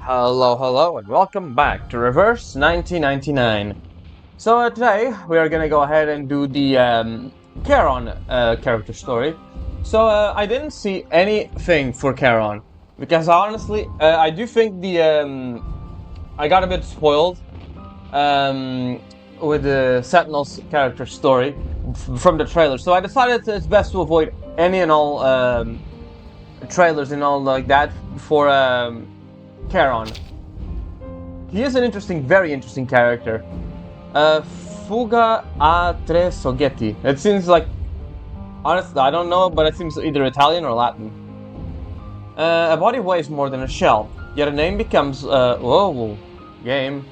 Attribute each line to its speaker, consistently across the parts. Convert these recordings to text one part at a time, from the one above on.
Speaker 1: Hello, and welcome back to Reverse 1999. So today we are gonna go ahead and do the Charon character story. So I didn't see anything for Charon because honestly, I do think the I got a bit spoiled with the Sentinel's character story from the trailer. So I decided it's best to avoid any and all trailers and all like that for Charon. He is an very interesting character. Fuga a tre Soggetti. It seems like, honestly, I don't know, but it seems either Italian or Latin. A body weighs more than a shell, yet a name becomes, whoa, game.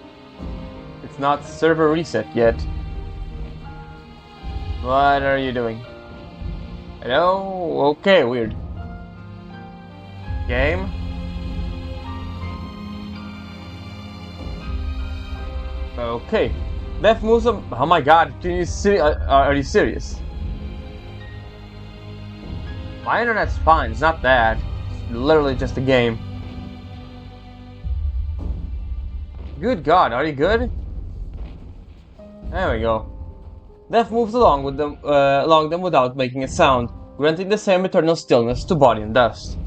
Speaker 1: It's not server reset yet. What are you doing? Hello? Okay, weird. Game? Okay. Death moves him. Oh my god, can you see? Are you serious? My internet's fine, it's not bad. It's literally just a game. Good god, are you good? There we go. Death moves along them without making a sound, granting the same eternal stillness to body and dust.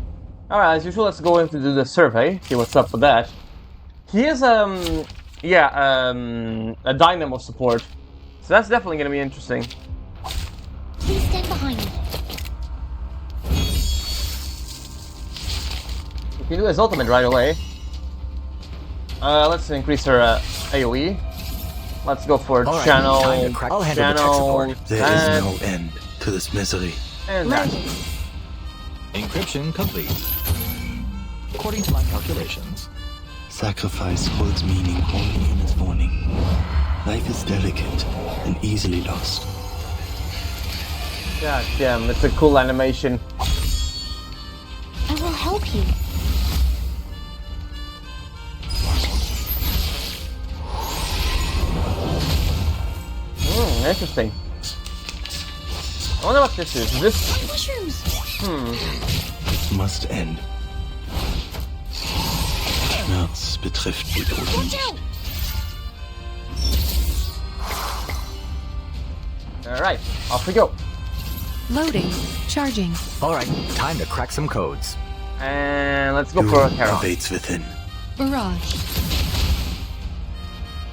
Speaker 1: Alright, as usual, let's go in to do the survey, see what's up with that. He is, a dynamo support, so that's definitely gonna be interesting.
Speaker 2: Please stand behind me.
Speaker 1: We can do his ultimate right away. Let's increase her AoE. Let's go for channel.
Speaker 3: I'll handle the tech support.
Speaker 4: There is no end to this misery.
Speaker 1: And that.
Speaker 3: Encryption complete. According to my calculations.
Speaker 4: Sacrifice holds meaning only in its warning. Life is delicate and easily lost.
Speaker 1: God damn, it's a cool animation.
Speaker 2: I will help you.
Speaker 1: Interesting. I wonder what this is. This.
Speaker 2: Mushrooms.
Speaker 4: Es must end. Schmerz betrifft die Toten
Speaker 2: Watch
Speaker 4: nicht.
Speaker 2: out.
Speaker 1: Alright, off we go.
Speaker 5: Loading. Charging.
Speaker 3: Alright, time to crack some codes.
Speaker 1: And let's go for a Charon.
Speaker 4: Awaits within.
Speaker 5: Barrage.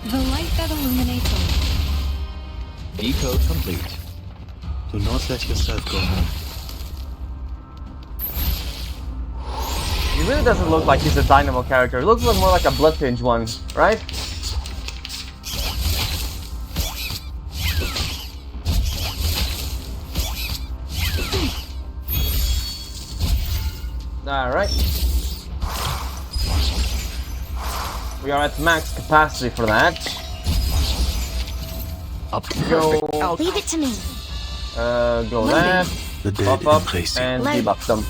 Speaker 5: The light that illuminates all.
Speaker 3: Decode complete.
Speaker 4: Do not let yourself go home.
Speaker 1: He really doesn't look like he's a dynamo character. He looks like more like a Bloodtinge one, right? Alright. We are at max capacity for that.
Speaker 3: Up
Speaker 1: Go.
Speaker 3: perfect. Out.
Speaker 2: Leave it to me.
Speaker 1: Go that.
Speaker 4: The dead
Speaker 1: Pop up
Speaker 4: embrace you.
Speaker 1: and
Speaker 2: Light.
Speaker 1: debuff them.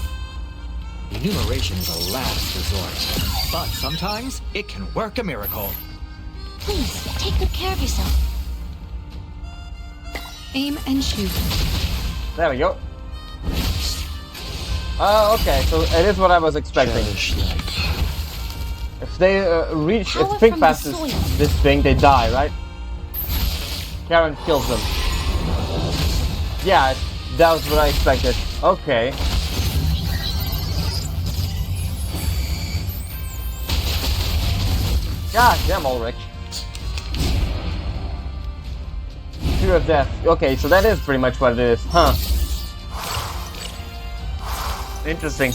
Speaker 3: Enumeration is a last resort. But sometimes it can work a miracle.
Speaker 2: Please, take good care of yourself.
Speaker 5: Aim and shoot.
Speaker 1: There we go. Oh, okay, so it is what I was expecting.
Speaker 4: Cherish life.
Speaker 1: If they if
Speaker 2: Power
Speaker 1: Think
Speaker 2: from the
Speaker 1: passes
Speaker 2: soil.
Speaker 1: this thing, they die, right? Charon kills them. Yeah, that was what I expected. Okay. God damn, Ulrich. Fear of death. Okay, so that is pretty much what it is, huh? Interesting.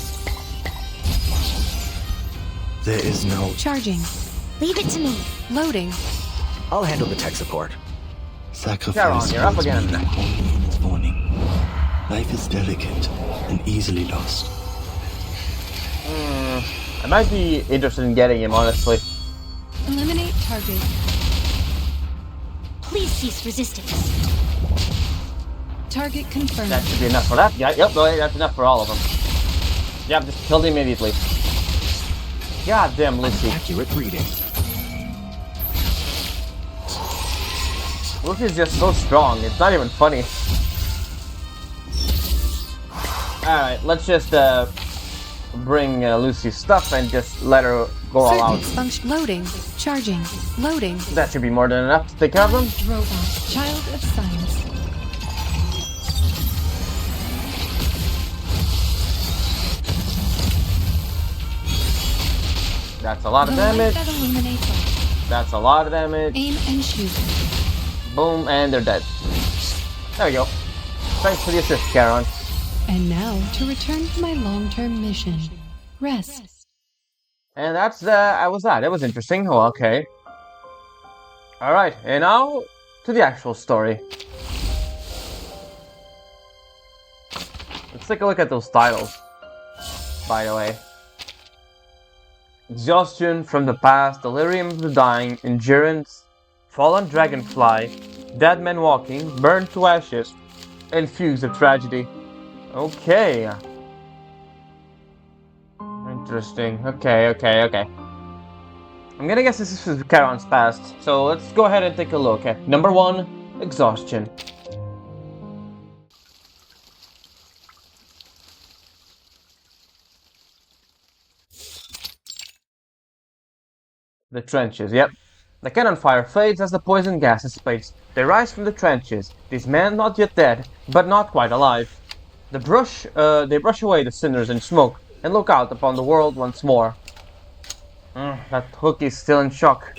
Speaker 4: There is no
Speaker 5: Charging.
Speaker 2: Leave it to me.
Speaker 5: Loading.
Speaker 3: I'll handle the tech support.
Speaker 4: sacrifice.
Speaker 1: Charon, you're up
Speaker 4: holds
Speaker 1: again.
Speaker 4: meaning only in its warning. Life is delicate and easily lost.
Speaker 1: I might be interested in getting him, honestly.
Speaker 5: Eliminate target.
Speaker 2: Please cease resistance.
Speaker 5: Target confirmed.
Speaker 1: That should be enough for that guy. Yep, no, that's enough for all of them. Yep, just killed immediately. God damn, Lucy.
Speaker 3: Accurate reading.
Speaker 1: Lucy's just so strong, it's not even funny. Alright, let's just bring Lucy's stuff and just let her go all out.
Speaker 5: Circuits function. Loading. Charging. Loading.
Speaker 1: That should be more than enough to take care of them.
Speaker 5: Robot. Child of science.
Speaker 1: That's a lot of
Speaker 5: The light
Speaker 1: damage.
Speaker 5: that illuminates all.
Speaker 1: That's a lot of damage.
Speaker 5: Aim and shoot.
Speaker 1: Boom, and they're dead. There we go. Thanks for the assist, Charon.
Speaker 5: And now to return to my long-term mission. Rest.
Speaker 1: And that's that was that. It was interesting. Oh, okay. Alright, and now to the actual story. Let's take a look at those titles, by the way. Exhaustion from the past, delirium of the dying, endurance, fallen dragonfly, dead men walking, burned to ashes, and fugues of tragedy. Okay. Interesting. Okay. I'm gonna guess this is Charon's past, so let's go ahead and take a look at number 1, exhaustion. The trenches, yep. The cannon fire fades as the poison gas dissipates. They rise from the trenches, these men not yet dead, but not quite alive. They brush away the cinders and smoke, and look out upon the world once more. That hook is still in shock.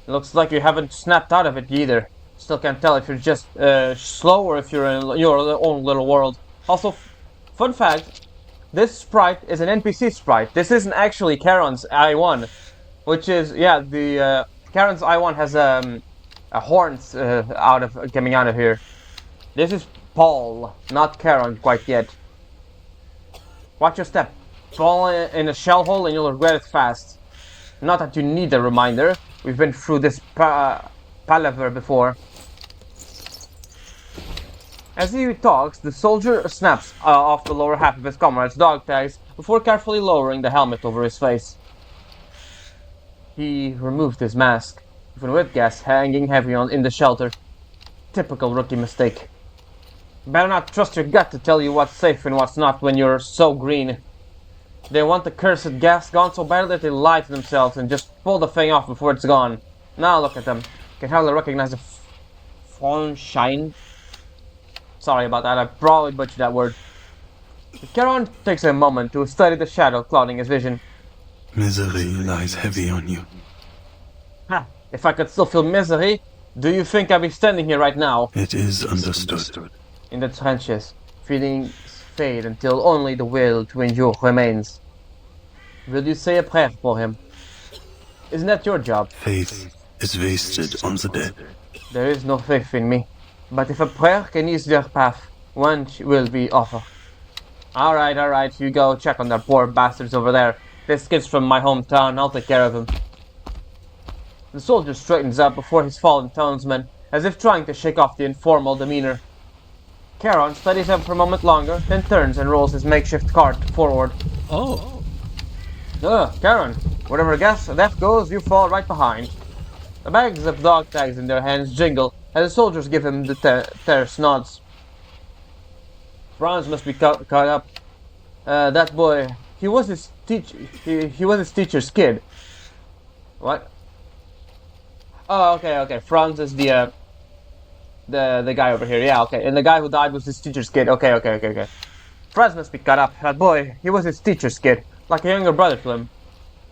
Speaker 1: Looks like you haven't snapped out of it either. Still can't tell if you're just slow or if you're in your own little world. Also, fun fact, this sprite is an NPC sprite. This isn't actually Charon's I1, which is, yeah, the Charon's I1 has a horns coming out of here. This is Paul, not Charon quite yet. Watch your step. Fall in a shell hole and you'll regret it fast. Not that you need a reminder. We've been through this palaver before. As he talks, the soldier snaps off the lower half of his comrade's dog tags before carefully lowering the helmet over his face. He removed his mask, even with gas hanging heavy in the shelter. Typical rookie mistake. Better not trust your gut to tell you what's safe and what's not when you're so green. They want the cursed gas gone so badly that they lie to themselves and just pull the thing off before it's gone. Now look at them. Can hardly recognize the fallen shine. Sorry about that, I probably butchered that word. Charon takes a moment to study the shadow clouding his vision.
Speaker 4: Misery lies heavy on you.
Speaker 1: Ha! If I could still feel misery, do you think I'd be standing here right now?
Speaker 4: It is understood.
Speaker 1: In the trenches, feelings fade until only the will to endure remains. Will you say a prayer for him? Isn't that your job?
Speaker 4: Faith is wasted on the dead.
Speaker 1: There is no faith in me. But if a prayer can ease their path, one will be offered. Alright, you go check on that poor bastards over there. This kid's from my hometown, I'll take care of him. The soldier straightens up before his fallen townsman, as if trying to shake off the informal demeanor. Charon studies him for a moment longer, then turns and rolls his makeshift cart forward.
Speaker 3: Oh.
Speaker 1: Charon, wherever death goes, you fall right behind. The bags of dog tags in their hands jingle, as the soldiers give him the terse nods. Franz must be caught up. That boy, he was his teacher's kid. What? Oh, okay. Franz is the guy over here. Yeah, okay. And the guy who died was his teacher's kid. Okay. Franz must be caught up. That boy, he was his teacher's kid, like a younger brother to him.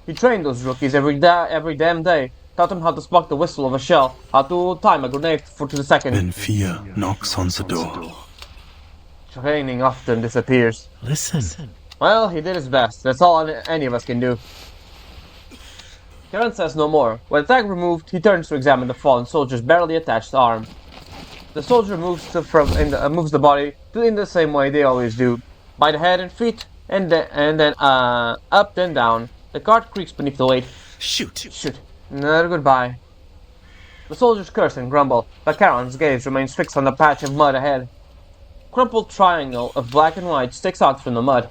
Speaker 1: He trained those rookies every damn day. Taught them how to spark the whistle of a shell, how to time a grenade to the second.
Speaker 4: When fear knocks on the door.
Speaker 1: Training often disappears.
Speaker 3: Listen.
Speaker 1: Well, he did his best. That's all any of us can do. Charon says no more. With the tag removed, he turns to examine the fallen soldier's barely attached arm. The soldier moves the body in the same way they always do, by the head and feet, and then up then down. The cart creaks beneath the weight.
Speaker 3: Shoot.
Speaker 1: No, goodbye. The soldiers curse and grumble, but Charon's gaze remains fixed on the patch of mud ahead. Crumpled triangle of black and white sticks out from the mud.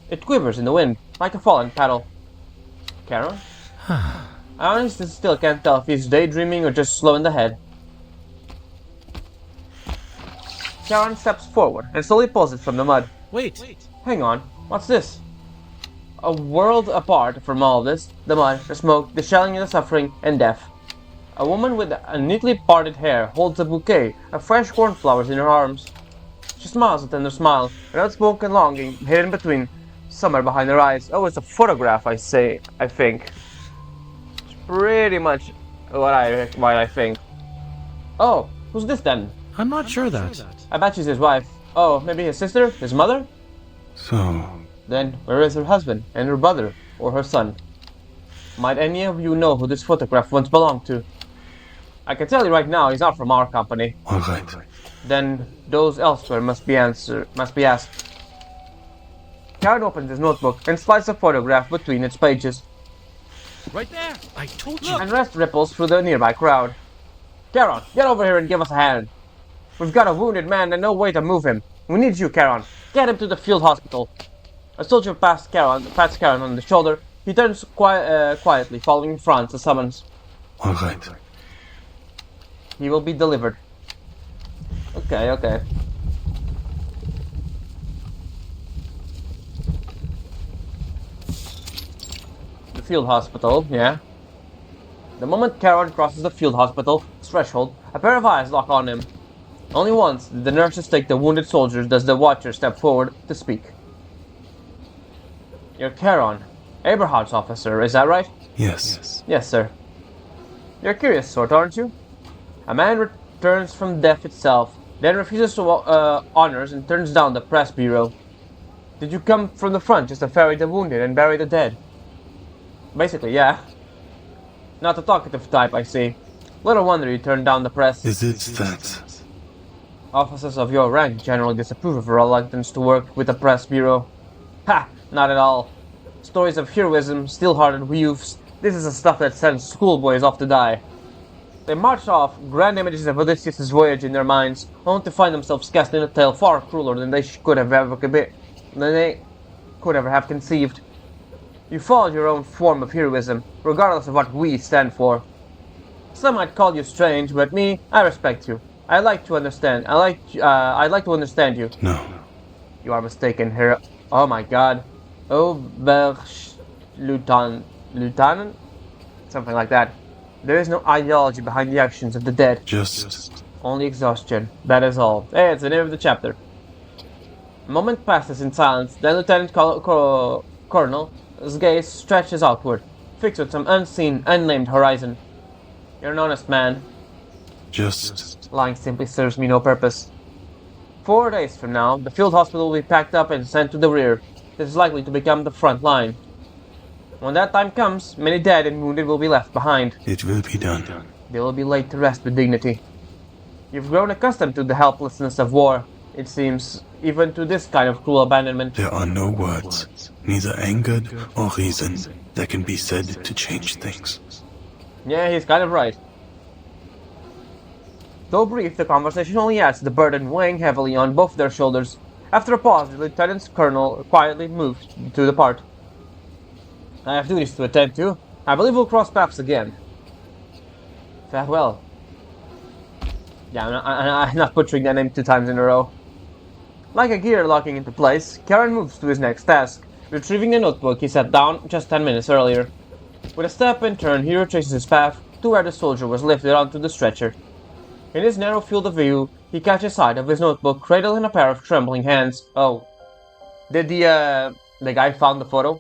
Speaker 1: It quivers in the wind, like a fallen paddle. Charon? I honestly still can't tell if he's daydreaming or just slow in the head. Charon steps forward and slowly pulls it from the mud.
Speaker 6: Wait.
Speaker 1: Hang on, what's this? A world apart from all this, the mud, the smoke, the shelling, the suffering, and death. A woman with a neatly parted hair holds a bouquet of fresh cornflowers in her arms. She smiles a tender smile, an outspoken longing hidden between, somewhere behind her eyes. Oh, it's a photograph, I think. It's pretty much what I think. Oh, who's this then?
Speaker 6: I'm not sure that.
Speaker 1: I bet she's his wife. Oh, maybe his sister? His mother?
Speaker 4: So,
Speaker 1: Then, where is her husband, and her brother, or her son? Might any of you know who this photograph once belonged to? I can tell you right now, he's not from our company.
Speaker 4: alright.
Speaker 1: Then, those elsewhere must be asked. Charon opens his notebook and slides a photograph between its pages.
Speaker 6: Right there. I told you.
Speaker 1: And rest ripples through the nearby crowd. Charon, get over here and give us a hand. We've got a wounded man and no way to move him. We need you, Charon. Get him to the field hospital. A soldier pats Charon on the shoulder. He turns quietly, following Franz a summons.
Speaker 4: Alright.
Speaker 1: He will be delivered. Okay. The field hospital, yeah. The moment Charon crosses the field hospital's threshold, a pair of eyes lock on him. Only once did the nurses take the wounded soldiers does the Watcher step forward to speak. You're Charon, Eberhard's officer, is that right?
Speaker 4: Yes.
Speaker 1: Yes, sir. You're a curious sort, aren't you? A man returns from death itself, then refuses to honors and turns down the press bureau. Did you come from the front just to ferry the wounded and bury the dead? Basically, yeah. Not a talkative type, I see. Little wonder you turned down the press.
Speaker 4: Is it that?
Speaker 1: Officers of your rank generally disapprove of reluctance to work with the press bureau. Ha! Not at all. Stories of heroism, steel-hearted youths, this is the stuff that sends schoolboys off to die. They march off, grand images of Odysseus' voyage in their minds, only to find themselves cast in a tale far crueler than they could ever have conceived. You followed your own form of heroism, regardless of what we stand for. Some might call you strange, but me, I respect you. I'd like to understand you.
Speaker 4: No.
Speaker 1: You are mistaken here. Oh my god. Lieutenant? Something like that. There is no ideology behind the actions of the dead.
Speaker 4: Just...
Speaker 1: Only exhaustion. That is all. Hey, it's the name of the chapter. A moment passes in silence, then Lieutenant Colonel's gaze stretches outward, fixed on some unseen, unnamed horizon. You're an honest man.
Speaker 4: Just...
Speaker 1: Lying simply serves me no purpose. 4 days from now, the field hospital will be packed up and sent to the rear. This is likely to become the front line. When that time comes, many dead and wounded will be left behind.
Speaker 4: It will be done.
Speaker 1: They will be laid to rest with dignity. You've grown accustomed to the helplessness of war, it seems, even to this kind of cruel abandonment.
Speaker 4: There are no words, neither anger or reason, that can be said to change things.
Speaker 1: Yeah, he's kind of right. Though brief, the conversation only adds to the burden weighing heavily on both their shoulders. After a pause, the lieutenant's colonel quietly moved to depart. I have duties to attend to. I believe we'll cross paths again. Farewell. Yeah, I'm not butchering that name 2 times in a row. Like a gear locking into place, Charon moves to his next task, retrieving a notebook he set down just 10 minutes earlier. With a step and turn, he retraces his path to where the soldier was lifted onto the stretcher. In his narrow field of view, he catches sight of his notebook cradled in a pair of trembling hands. Oh. Did the guy found the photo?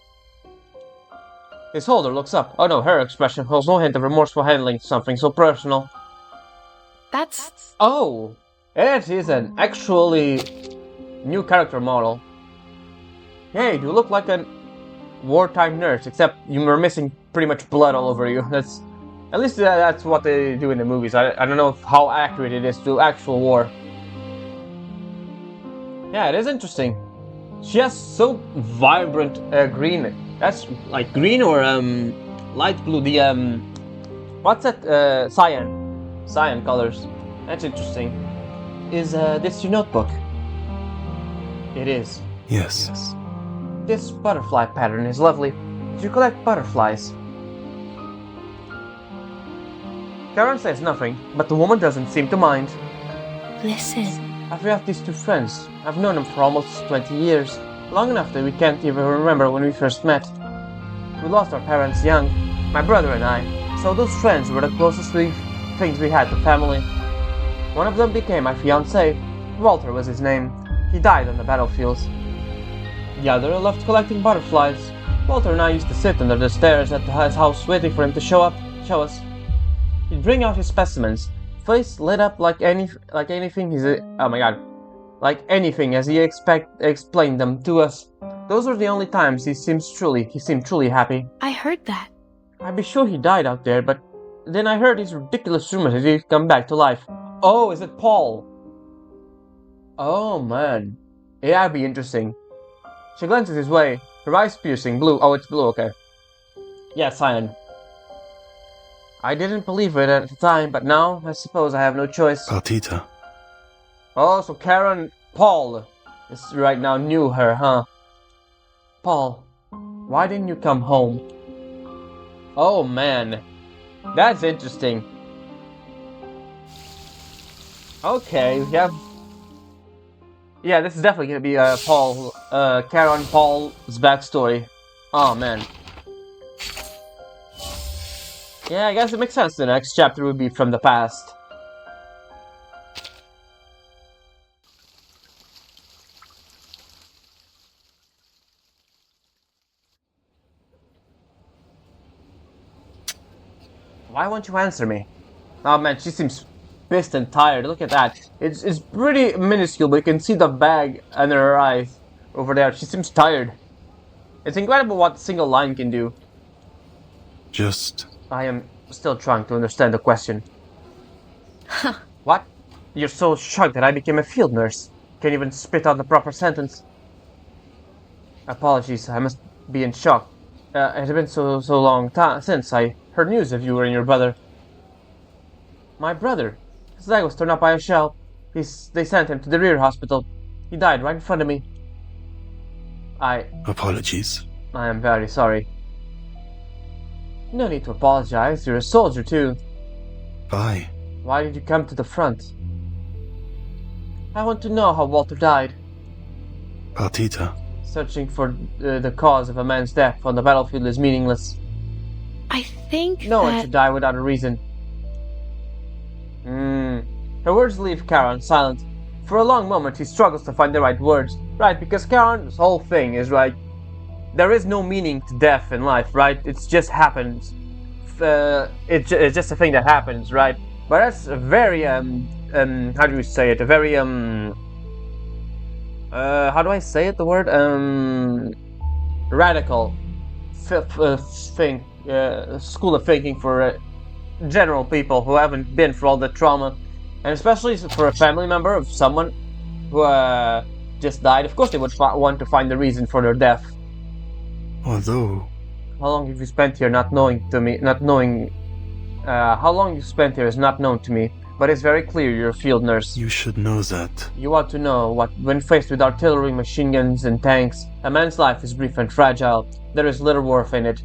Speaker 1: His holder looks up. Oh no, her expression holds no hint of remorseful handling something so personal.
Speaker 5: That's...
Speaker 1: Oh! It is an actually new character model. Hey, you look like a wartime nurse, except you were missing pretty much blood all over you. At least that's what they do in the movies. I don't know how accurate it is to actual war. Yeah, it is interesting. She has so vibrant green. That's like green or light blue. The what's that? Cyan colors. That's interesting. Is this your notebook? It is.
Speaker 4: Yes.
Speaker 1: This butterfly pattern is lovely. Did you collect butterflies? Charon says nothing, but the woman doesn't seem to mind.
Speaker 2: Listen.
Speaker 1: I've got these two friends. I've known them for almost 20 years. Long enough that we can't even remember when we first met. We lost our parents young, my brother and I, so those friends were the closest things we had to family. One of them became my fiancé. Walter was his name. He died on the battlefields. The other left collecting butterflies. Walter and I used to sit under the stairs at his house waiting for him to show us. He'd bring out his specimens, face lit up like anything as he explained them to us. Those were the only times he seemed truly happy.
Speaker 5: I heard that.
Speaker 1: I'd be sure he died out there, but then I heard these ridiculous rumors that he'd come back to life. Oh, is it Paul? Oh man, yeah, that'd be interesting. She glances his way, her eyes piercing blue. Oh, it's blue, okay. Yeah, cyan. I didn't believe it at the time, but now I suppose I have no choice.
Speaker 4: Partita.
Speaker 1: Oh, so Paul is right now knew her, huh? Paul, why didn't you come home? Oh man, that's interesting. Okay, we have... Yeah, this is definitely gonna be Charon Paul's backstory. Oh man. Yeah, I guess it makes sense the next chapter would be from the past. Why won't you answer me? Oh man, she seems pissed and tired. Look at that. It's pretty minuscule, but you can see the bag under her eyes over there. She seems tired. It's incredible what a single line can do. I am still trying to understand the question. What? You're so shocked that I became a field nurse. Can't even spit out the proper sentence. Apologies, I must be in shock. It has been so long since I heard news of you and your brother. My brother? His leg was torn up by a shell. They sent him to the rear hospital. He died right in front of me.
Speaker 4: Apologies.
Speaker 1: I am very sorry. No need to apologize. You're a soldier too.
Speaker 4: Why?
Speaker 1: Why did you come to the front? I want to know how Walter died.
Speaker 4: Partita.
Speaker 1: Searching for the cause of a man's death on the battlefield is meaningless.
Speaker 5: I think
Speaker 1: no one should die without a reason. Her words leave Charon silent. For a long moment he struggles to find the right words. Right, because Charon's whole thing is like, there is no meaning to death in life, right? It just happens. It's just a thing that happens, right? But that's a very, how do you say it? A very, how do I say it, the word? Radical school of thinking for general people who haven't been through all the trauma. And especially for a family member of someone who just died. Of course they would want to find the reason for their death.
Speaker 4: Although...
Speaker 1: How long have you spent here how long you spent here is not known to me, but it's very clear you're a field nurse.
Speaker 4: You should know that.
Speaker 1: You ought to know when faced with artillery, machine guns, and tanks, a man's life is brief and fragile. There is little worth in it.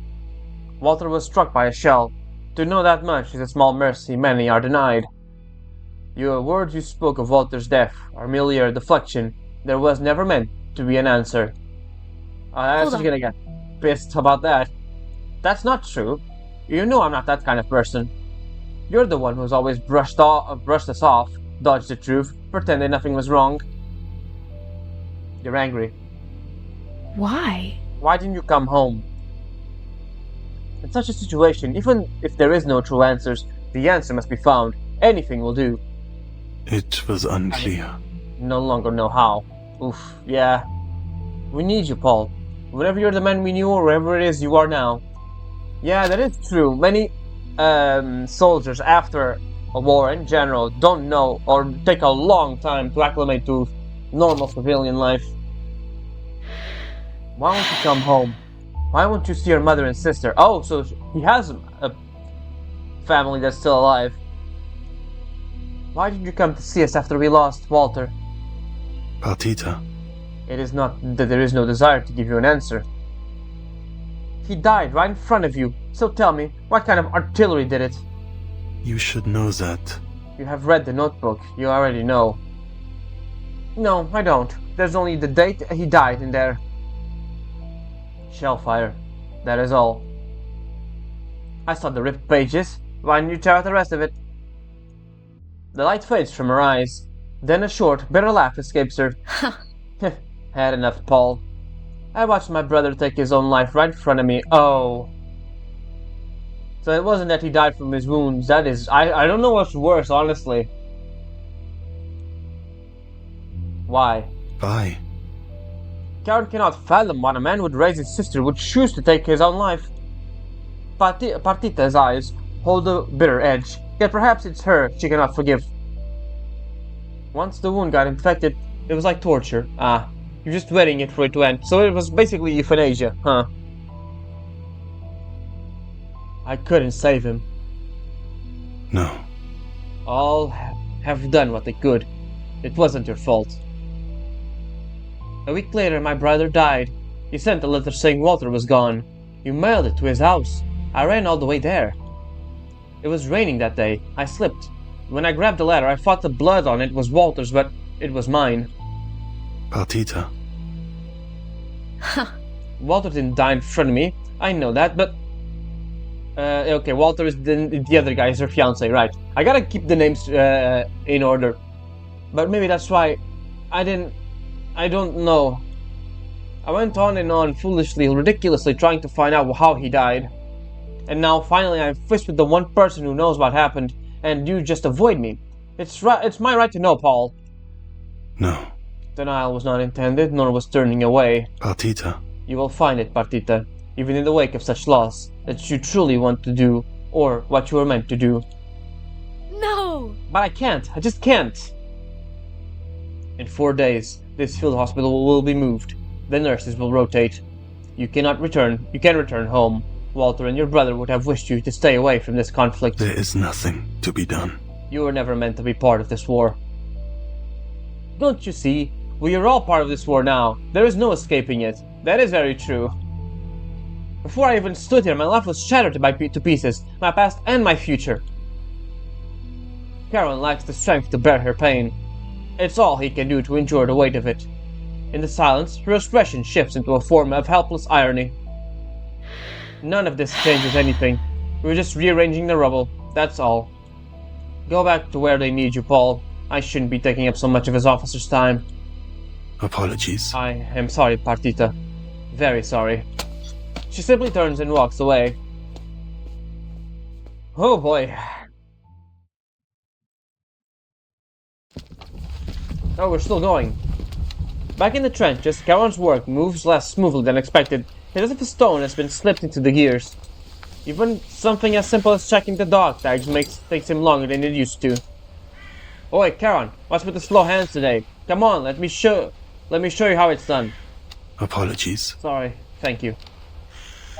Speaker 1: Walter was struck by a shell. To know that much is a small mercy many are denied. Your words you spoke of Walter's death are merely a deflection. There was never meant to be an answer. I'm just gonna get pissed about that. That's not true. You know I'm not that kind of person. You're the one who's always brushed us off, dodged the truth, pretended nothing was wrong. You're angry.
Speaker 5: Why?
Speaker 1: Why didn't you come home? In such a situation, even if there is no true answers, the answer must be found. Anything will do.
Speaker 4: It was unclear.
Speaker 1: No longer know how. Oof, yeah. We need you, Paul. Whenever you're the man we knew, or wherever it is you are now. Yeah, that is true. Many soldiers after a war in general don't know or take a long time to acclimate to normal civilian life. Why won't you come home? Why won't you see your mother and sister? Oh, so he has a family that's still alive. Why did you come to see us after we lost Walter?
Speaker 4: Partita.
Speaker 1: It is not that there is no desire to give you an answer. He died right in front of you, so tell me, what kind of artillery did it?
Speaker 4: You should know that.
Speaker 1: You have read the notebook, you already know. No, I don't. There's only the date he died in there. Shellfire. That is all. I saw the ripped pages. Why didn't you tear out the rest of it? The light fades from her eyes. Then a short, bitter laugh escapes her. Had enough, Paul. I watched my brother take his own life right in front of me. Oh. So it wasn't that he died from his wounds. That is... I don't know what's worse, honestly. Why?
Speaker 4: Why?
Speaker 1: Charon cannot fathom why a man would raise his sister would choose to take his own life. Partita's eyes hold a bitter edge, yet perhaps it's her she cannot forgive. Once the wound got infected, it was like torture. Ah, you're just waiting for it to end. So it was basically euthanasia, huh? I couldn't save him.
Speaker 4: No.
Speaker 1: All have done what they could. It wasn't your fault. A week later, my brother died. He sent a letter saying Walter was gone. You mailed it to his house. I ran all the way there. It was raining that day. I slipped. When I grabbed the letter, I thought the blood on it was Walter's, but it was mine.
Speaker 4: Partita.
Speaker 1: Walter didn't die in front of me. I know that, but... okay, Walter is the other guy, is her fiancé, right. I gotta keep the names in order. But maybe that's why I don't know. I went on and on, foolishly, ridiculously, trying to find out how he died. And now, finally, I'm faced with the one person who knows what happened, and you just avoid me. It's my right to know, Paul.
Speaker 4: No.
Speaker 1: Denial was not intended, nor was turning away.
Speaker 4: Partita.
Speaker 1: You will find it, Partita, even in the wake of such loss, that you truly want to do, or what you were meant to do.
Speaker 2: No!
Speaker 1: But I can't. I just can't. In 4 days, this field hospital will be moved. The nurses will rotate. You can return home. Walter and your brother would have wished you to stay away from this conflict.
Speaker 4: There is nothing to be done.
Speaker 1: You were never meant to be part of this war. Don't you see? We are all part of this war now. There is no escaping it. That is very true. Before I even stood here, my life was shattered to pieces, my past and my future. Charon lacks the strength to bear her pain. It's all he can do to endure the weight of it. In the silence, her expression shifts into a form of helpless irony. None of this changes anything. We're just rearranging the rubble, that's all. Go back to where they need you, Paul. I shouldn't be taking up so much of his officer's time.
Speaker 4: Apologies.
Speaker 1: I am sorry, Partita. Very sorry. She simply turns and walks away. Oh boy. Oh, we're still going. Back in the trenches, Charon's work moves less smoothly than expected. It's as if a stone has been slipped into the gears. Even something as simple as checking the dog tags takes him longer than it used to. Oi, Charon, what's with the slow hands today? Come on, let me show you how it's done.
Speaker 4: Apologies.
Speaker 1: Sorry, thank you.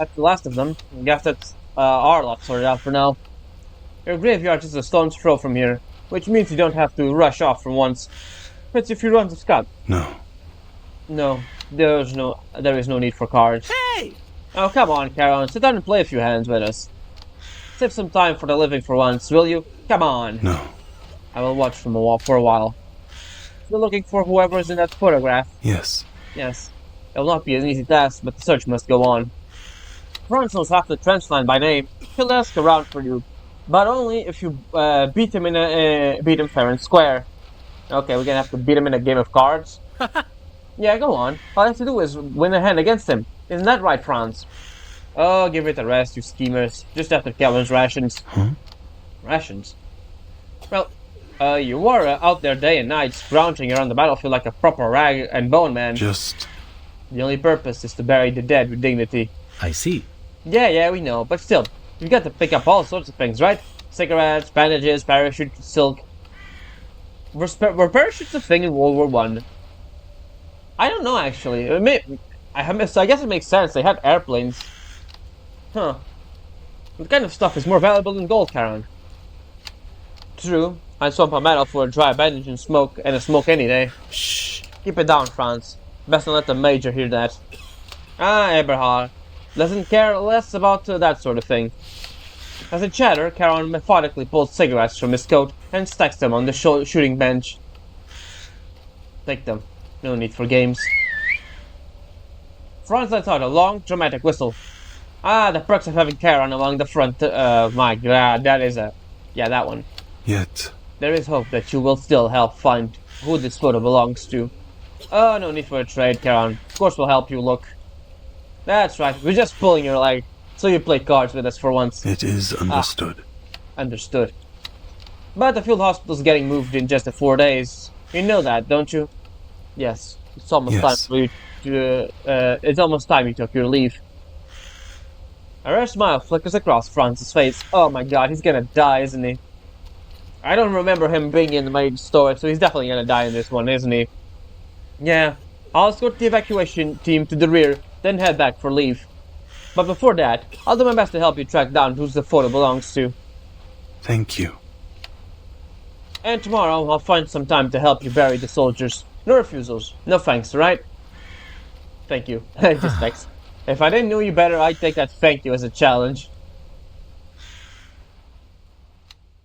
Speaker 1: That's the last of them. I guess that's our lot sorted out for now. Your graveyard is a stone's throw from here, which means you don't have to rush off for once. But if you run to Scott.
Speaker 4: No.
Speaker 1: No, there is no need for cards.
Speaker 6: Hey!
Speaker 1: Oh, come on, Charon, sit down and play a few hands with us. Save some time for the living for once, will you? Come on.
Speaker 4: No.
Speaker 1: I will watch from for a while. Still looking for whoever is in that photograph?
Speaker 4: Yes.
Speaker 1: Yes. It will not be an easy task, but the search must go on. Franz knows half the trench line by name. He'll ask around for you, but only if you beat him fair and square. Okay, we're gonna have to beat him in a game of cards. Yeah, go on. All I have to do is win a hand against him. Isn't that right, Franz? Oh, give it a rest, you schemers. Just after Calvin's rations.
Speaker 4: Huh?
Speaker 1: Rations? Well, you were out there day and night, scrounging around the battlefield like a proper rag and bone man.
Speaker 4: Just...
Speaker 1: The only purpose is to bury the dead with dignity.
Speaker 6: I see.
Speaker 1: Yeah, we know, but still, you've got to pick up all sorts of things, right? Cigarettes, bandages, parachutes, silk. Were parachutes a thing in World War One? I don't know, actually. I guess it makes sense. They had airplanes. Huh. What kind of stuff is more valuable than gold, Charon? True. I'd swap a medal for a dry bandage and a smoke any day.
Speaker 6: Shh.
Speaker 1: Keep it down, Franz. Best not let the Major hear that. Eberhard doesn't care less about that sort of thing. As they chatter, Charon methodically pulls cigarettes from his coat and stacks them on the shooting bench. Take them. No need for games. Franz lets out a long, dramatic whistle. Ah, the perks of having Charon along the front. My god, that is a... Yeah, that one.
Speaker 4: Yet,
Speaker 1: There is hope that you will still help find who this photo belongs to. Oh, no need for a trade, Charon. Of course we'll help you look. That's right, we're just pulling your leg, so you play cards with us for once.
Speaker 4: it is understood.
Speaker 1: Understood. But the field hospital's getting moved in just 4 days. You know that, don't you? Yes. It's almost time
Speaker 4: Yes.
Speaker 1: for you to, it's almost time you took your leave. A rare smile flickers across Franz's face. Oh my god, he's gonna die, isn't he? I don't remember him being in the main story, so he's definitely gonna die in this one, isn't he? Yeah. I'll escort the evacuation team to the rear, then head back for leave. But before that, I'll do my best to help you track down who the photo belongs to.
Speaker 4: Thank you.
Speaker 1: And tomorrow, I'll find some time to help you bury the soldiers. No refusals. No thanks, right? Thank you. Just thanks. If I didn't know you better, I'd take that thank you as a challenge.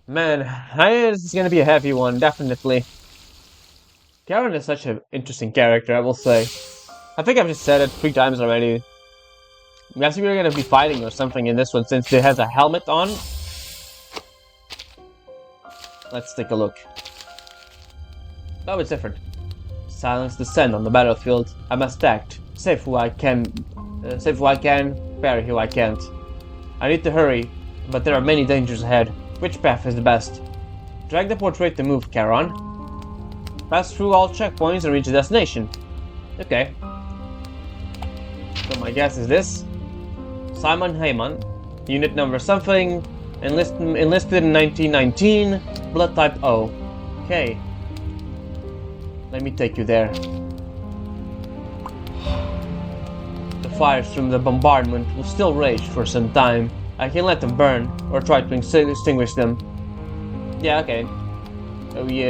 Speaker 1: Man, this is gonna be a heavy one, definitely. Charon is such an interesting character, I will say. I think I've just said it 3 times already. I'm guessing we're gonna be fighting or something in this one since it has a helmet on. Let's take a look. Oh, it's different. Silence descend on the battlefield. I must act. Save who I can, bury who I can't. I need to hurry, but there are many dangers ahead. Which path is the best? Drag the portrait to move, Charon. Pass through all checkpoints and reach the destination. Okay. So my guess is this. Simon Heyman, unit number something, enlisted in 1919, blood type O. Okay. Let me take you there. The fires from the bombardment will still rage for some time. I can let them burn, or try to extinguish them. Yeah, okay. So we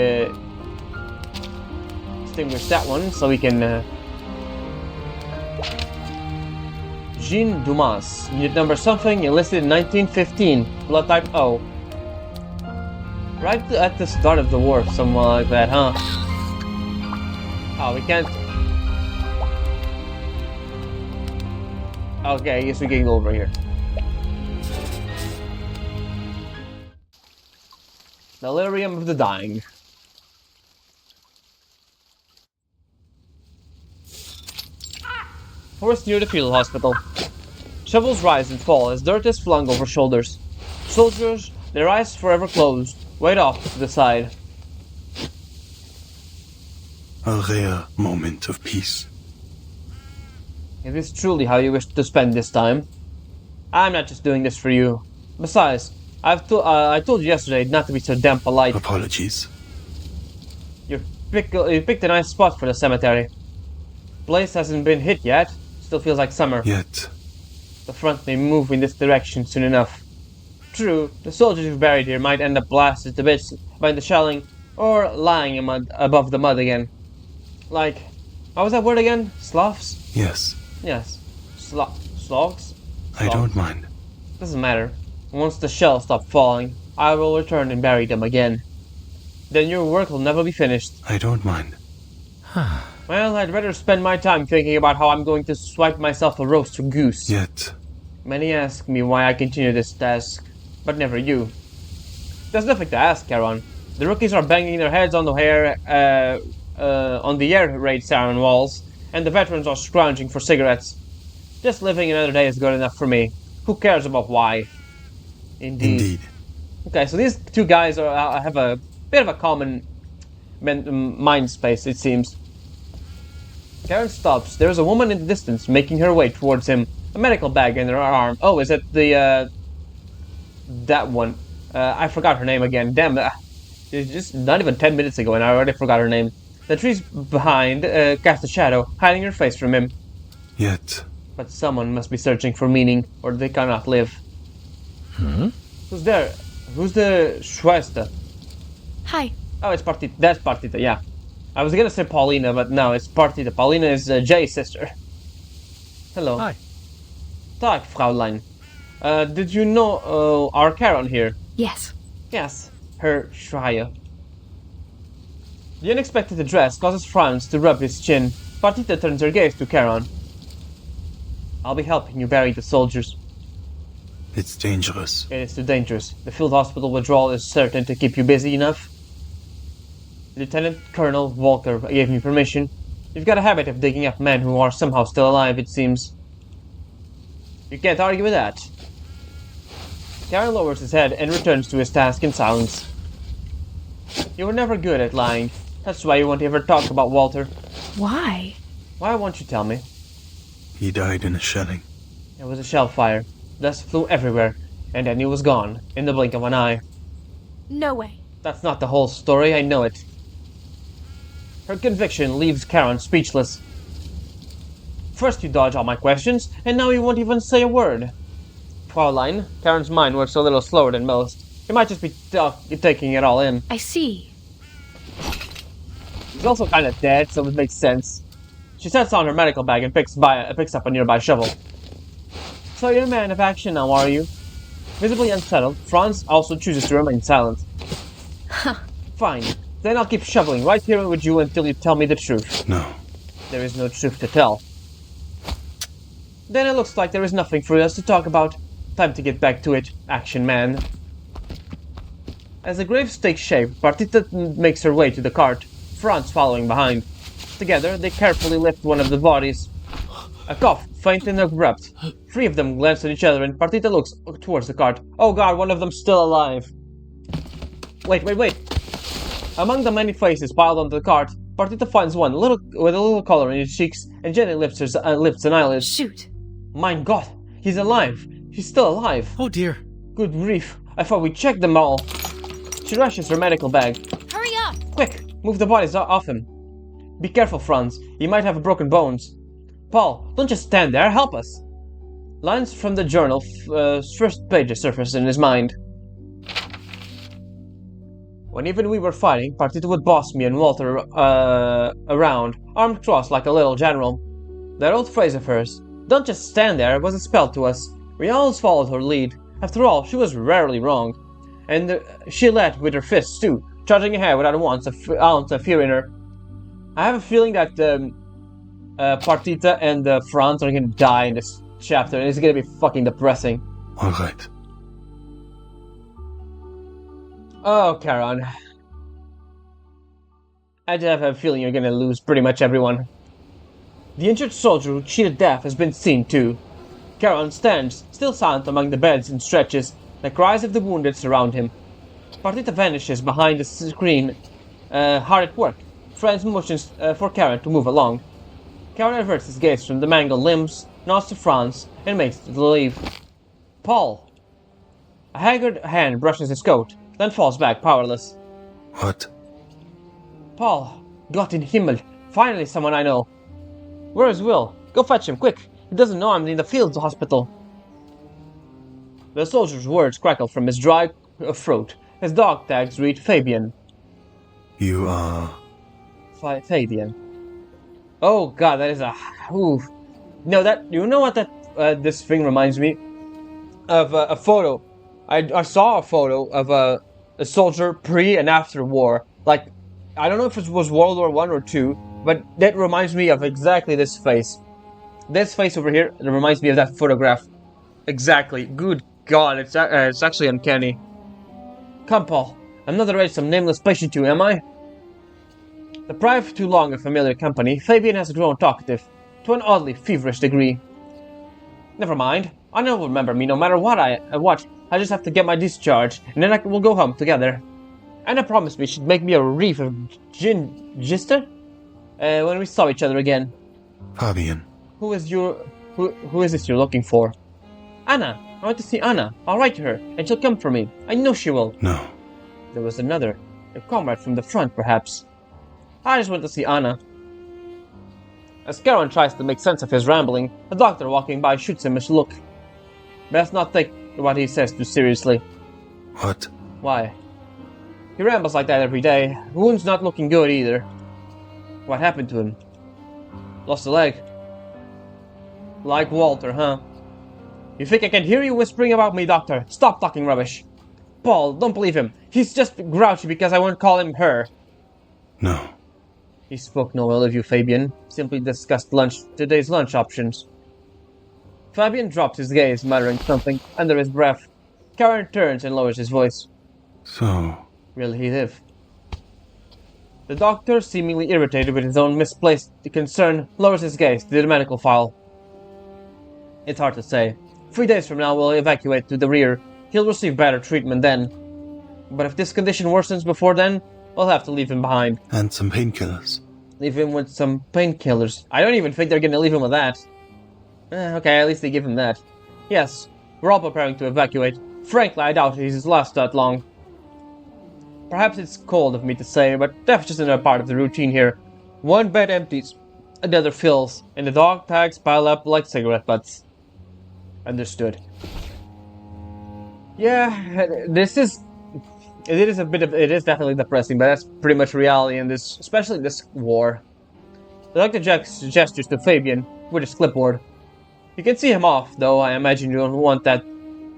Speaker 1: extinguish that one, so we can... Jean Dumas, unit number something, enlisted in 1915, blood type O. Right at the start of the war, something like that, huh? Oh, we can't... Okay, I guess we can go over here. Delirium of the Dying. Forest near the field hospital. Shovels rise and fall as dirt is flung over shoulders. Soldiers, their eyes forever closed, wait off to the side.
Speaker 4: A rare moment of peace.
Speaker 1: Is this truly how you wish to spend this time? I'm not just doing this for you. Besides, I told you yesterday not to be so damn polite.
Speaker 4: Apologies.
Speaker 1: You picked a nice spot for the cemetery. Place hasn't been hit yet. Still feels like summer.
Speaker 4: Yet,
Speaker 1: The front may move in this direction soon enough. True, the soldiers you've buried here might end up blasted to bits by the shelling, or lying above the mud again. Like, what was that word again? Sloughs?
Speaker 4: yes,
Speaker 1: Yes. Slogs?
Speaker 4: I don't mind.
Speaker 1: Doesn't matter. Once the shells stop falling, I will return and bury them again. Then your work will never be finished.
Speaker 4: I don't mind.
Speaker 1: Well, I'd rather spend my time thinking about how I'm going to swipe myself a roast goose.
Speaker 4: Yet,
Speaker 1: Many ask me why I continue this task, but never you. There's nothing to ask, Charon. The rookies are banging their heads on the air raid Charon walls, and the veterans are scrounging for cigarettes. Just living another day is good enough for me. Who cares about why? Indeed. Okay, so these two guys have a bit of a common mind space, it seems. Charon stops. There's a woman in the distance making her way towards him, a medical bag in her arm. Oh, is it the, that one? I forgot her name again. Damn, it's just not even 10 minutes ago and I already forgot her name. The trees behind cast a shadow, hiding her face from him.
Speaker 4: yet,
Speaker 1: But someone must be searching for meaning, or they cannot live. Who's there? Who's the Schwester?
Speaker 2: Hi.
Speaker 1: Oh, it's Partita. That's Partita, yeah. I was gonna say Paulina, but no, it's Partita. Paulina is Jay's sister. Hello.
Speaker 6: Hi.
Speaker 1: Tag, Fraulein. Did you know our Charon here?
Speaker 2: Yes.
Speaker 1: Yes, her Schreier. The unexpected address causes Franz to rub his chin. Partita turns her gaze to Charon. I'll be helping you bury the soldiers.
Speaker 4: It's dangerous.
Speaker 1: It is too dangerous. The field hospital withdrawal is certain to keep you busy enough. Lieutenant Colonel Walker gave me permission. You've got a habit of digging up men who are somehow still alive, it seems. You can't argue with that. Charon lowers his head and returns to his task in silence. You were never good at lying. That's why you won't ever talk about Walter.
Speaker 2: Why?
Speaker 1: Why won't you tell me?
Speaker 4: He died in a shelling.
Speaker 1: It was a shell fire. Dust flew everywhere, and then he was gone, in the blink of an eye.
Speaker 2: No way.
Speaker 1: That's not the whole story, I know it. Her conviction leaves Charon speechless. First you dodge all my questions, and now you won't even say a word. Fraulein, Charon's mind works a little slower than most. You might just be taking it all in.
Speaker 2: I see.
Speaker 1: He's also kind of dead, so it makes sense. She sets on her medical bag and picks up a nearby shovel. So you're a man of action now, are you? Visibly unsettled, Franz also chooses to remain silent. Fine. Then I'll keep shoveling right here with you until you tell me the truth.
Speaker 4: No.
Speaker 1: There is no truth to tell. Then it looks like there is nothing for us to talk about. Time to get back to it, action man. As the grave takes shape, Partita makes her way to the cart, Franz following behind. Together, they carefully lift one of the bodies. A cough, faint and abrupt. Three of them glance at each other and Partita looks towards the cart. Oh god, one of them's still alive. Wait. Among the many faces piled onto the cart, Partita finds one with a little color in his cheeks and gently lifts an eyelid.
Speaker 2: Shoot.
Speaker 1: My god, he's alive. He's still alive.
Speaker 6: Oh dear.
Speaker 1: Good grief. I thought we checked them all. She rushes her medical bag.
Speaker 2: Hurry up.
Speaker 1: Quick, move the bodies off him. Be careful, Franz. He might have broken bones. Paul, don't just stand there. Help us. Lines from the journal first pages surface in his mind. When even we were fighting, Partita would boss me and Walter around, arms crossed like a little general. That old phrase of hers, don't just stand there, was a spell to us. We always followed her lead. After all, she was rarely wrong. And she led with her fists too, charging ahead without an ounce of fear in her. I have a feeling that Partita and Franz are gonna die in this chapter, and it's gonna be fucking depressing.
Speaker 4: Alright.
Speaker 1: Oh, Charon. I just have a feeling you're gonna lose pretty much everyone. The injured soldier who cheated death has been seen too. Charon stands, still silent among the beds and stretches. The cries of the wounded surround him. Partita vanishes behind the screen, hard at work. Franz motions for Charon to move along. Charon averts his gaze from the mangled limbs, nods to Franz, and makes to leave. Paul! A haggard hand brushes his coat, then falls back powerless.
Speaker 4: What?
Speaker 1: Paul, Gott in Himmel, finally someone I know. Where is Will? Go fetch him, quick! He doesn't know I'm in the field hospital. The soldier's words crackle from his dry throat. His dog tags read Fabian.
Speaker 4: You are...
Speaker 1: Fabian. Oh god, that is a... Oof. No, that... You know what that this thing reminds me? Of a photo. I saw a photo of a soldier pre and after war. Like, I don't know if it was World War I or II, but that reminds me of exactly this face. This face over here, it reminds me of that photograph. Exactly. Good god, it's actually uncanny. Come, Paul. I'm not already some nameless patient to you, am I? Deprived too long of familiar company, Fabian has grown talkative, to an oddly feverish degree. Never mind. Anna will remember me no matter what I just have to get my discharge, and then we'll go home together. Anna promised me she'd make me a reef of gister when we saw each other again.
Speaker 4: Fabian.
Speaker 1: Who is this you're looking for? Anna. I want to see Anna. I'll write to her, and she'll come for me. I know she will.
Speaker 4: No.
Speaker 1: There was another. A comrade from the front, perhaps. I just went to see Anna. As Charon tries to make sense of his rambling, a doctor walking by shoots him a look. Best not take what he says too seriously.
Speaker 4: What?
Speaker 1: Why? He rambles like that every day. Wound's not looking good either. What happened to him? Lost a leg. Like Walter, huh? You think I can hear you whispering about me, Doctor? Stop talking rubbish. Paul, don't believe him. He's just grouchy because I won't call him her.
Speaker 4: No.
Speaker 1: He spoke no ill of you, Fabian. Simply discussed today's lunch options. Fabian drops his gaze, muttering something under his breath. Charon turns and lowers his voice.
Speaker 4: So,
Speaker 1: Will he live? The doctor, seemingly irritated with his own misplaced concern, lowers his gaze to the medical file. It's hard to say. 3 days from now we'll evacuate to the rear. He'll receive better treatment then. But if this condition worsens before then, we'll have to leave him behind.
Speaker 4: and some painkillers.
Speaker 1: Leave him with some painkillers. I don't even think they're gonna leave him with that. Okay, at least they give him that. Yes, we're all preparing to evacuate. Frankly, I doubt he's last that long. Perhaps it's cold of me to say, but that's just another part of the routine here. One bed empties, another fills, and the dog tags pile up like cigarette butts. Understood. Yeah, it is definitely depressing, but that's pretty much reality in this, especially this war. The doctor gestures to Fabian with his clipboard. You can see him off, though I imagine you don't want that.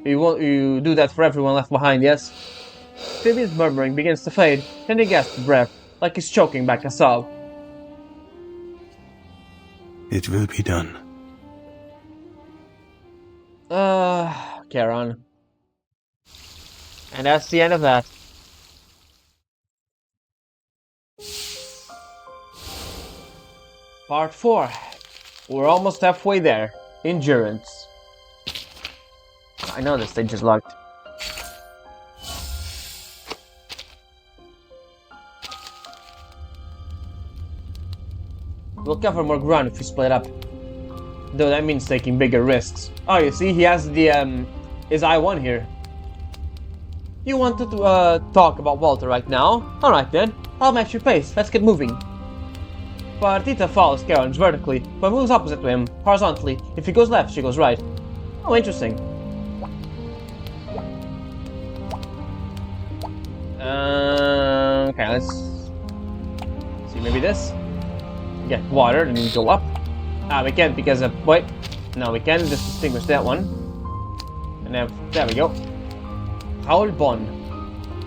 Speaker 1: You do that for everyone left behind, yes? Fabian's murmuring begins to fade, then he gasps for breath, like he's choking back a sob.
Speaker 4: It will be done.
Speaker 1: Charon. And that's the end of that. Part 4. We're almost halfway there. Endurance. I know this stage is locked. We'll cover more ground if we split up. Though that means taking bigger risks. Oh, you see, he has the, his I-1 here. You wanted to, talk about Walter right now? Alright then, I'll match your pace, let's get moving. Partita follows Charon's vertically, but moves opposite to him, horizontally. If he goes left, she goes right. Oh, interesting. Okay, let's see, maybe this? Get water, then we go up. Ah, we can't because of, wait. No, we can just distinguish that one. And then, there we go. Howl Bond.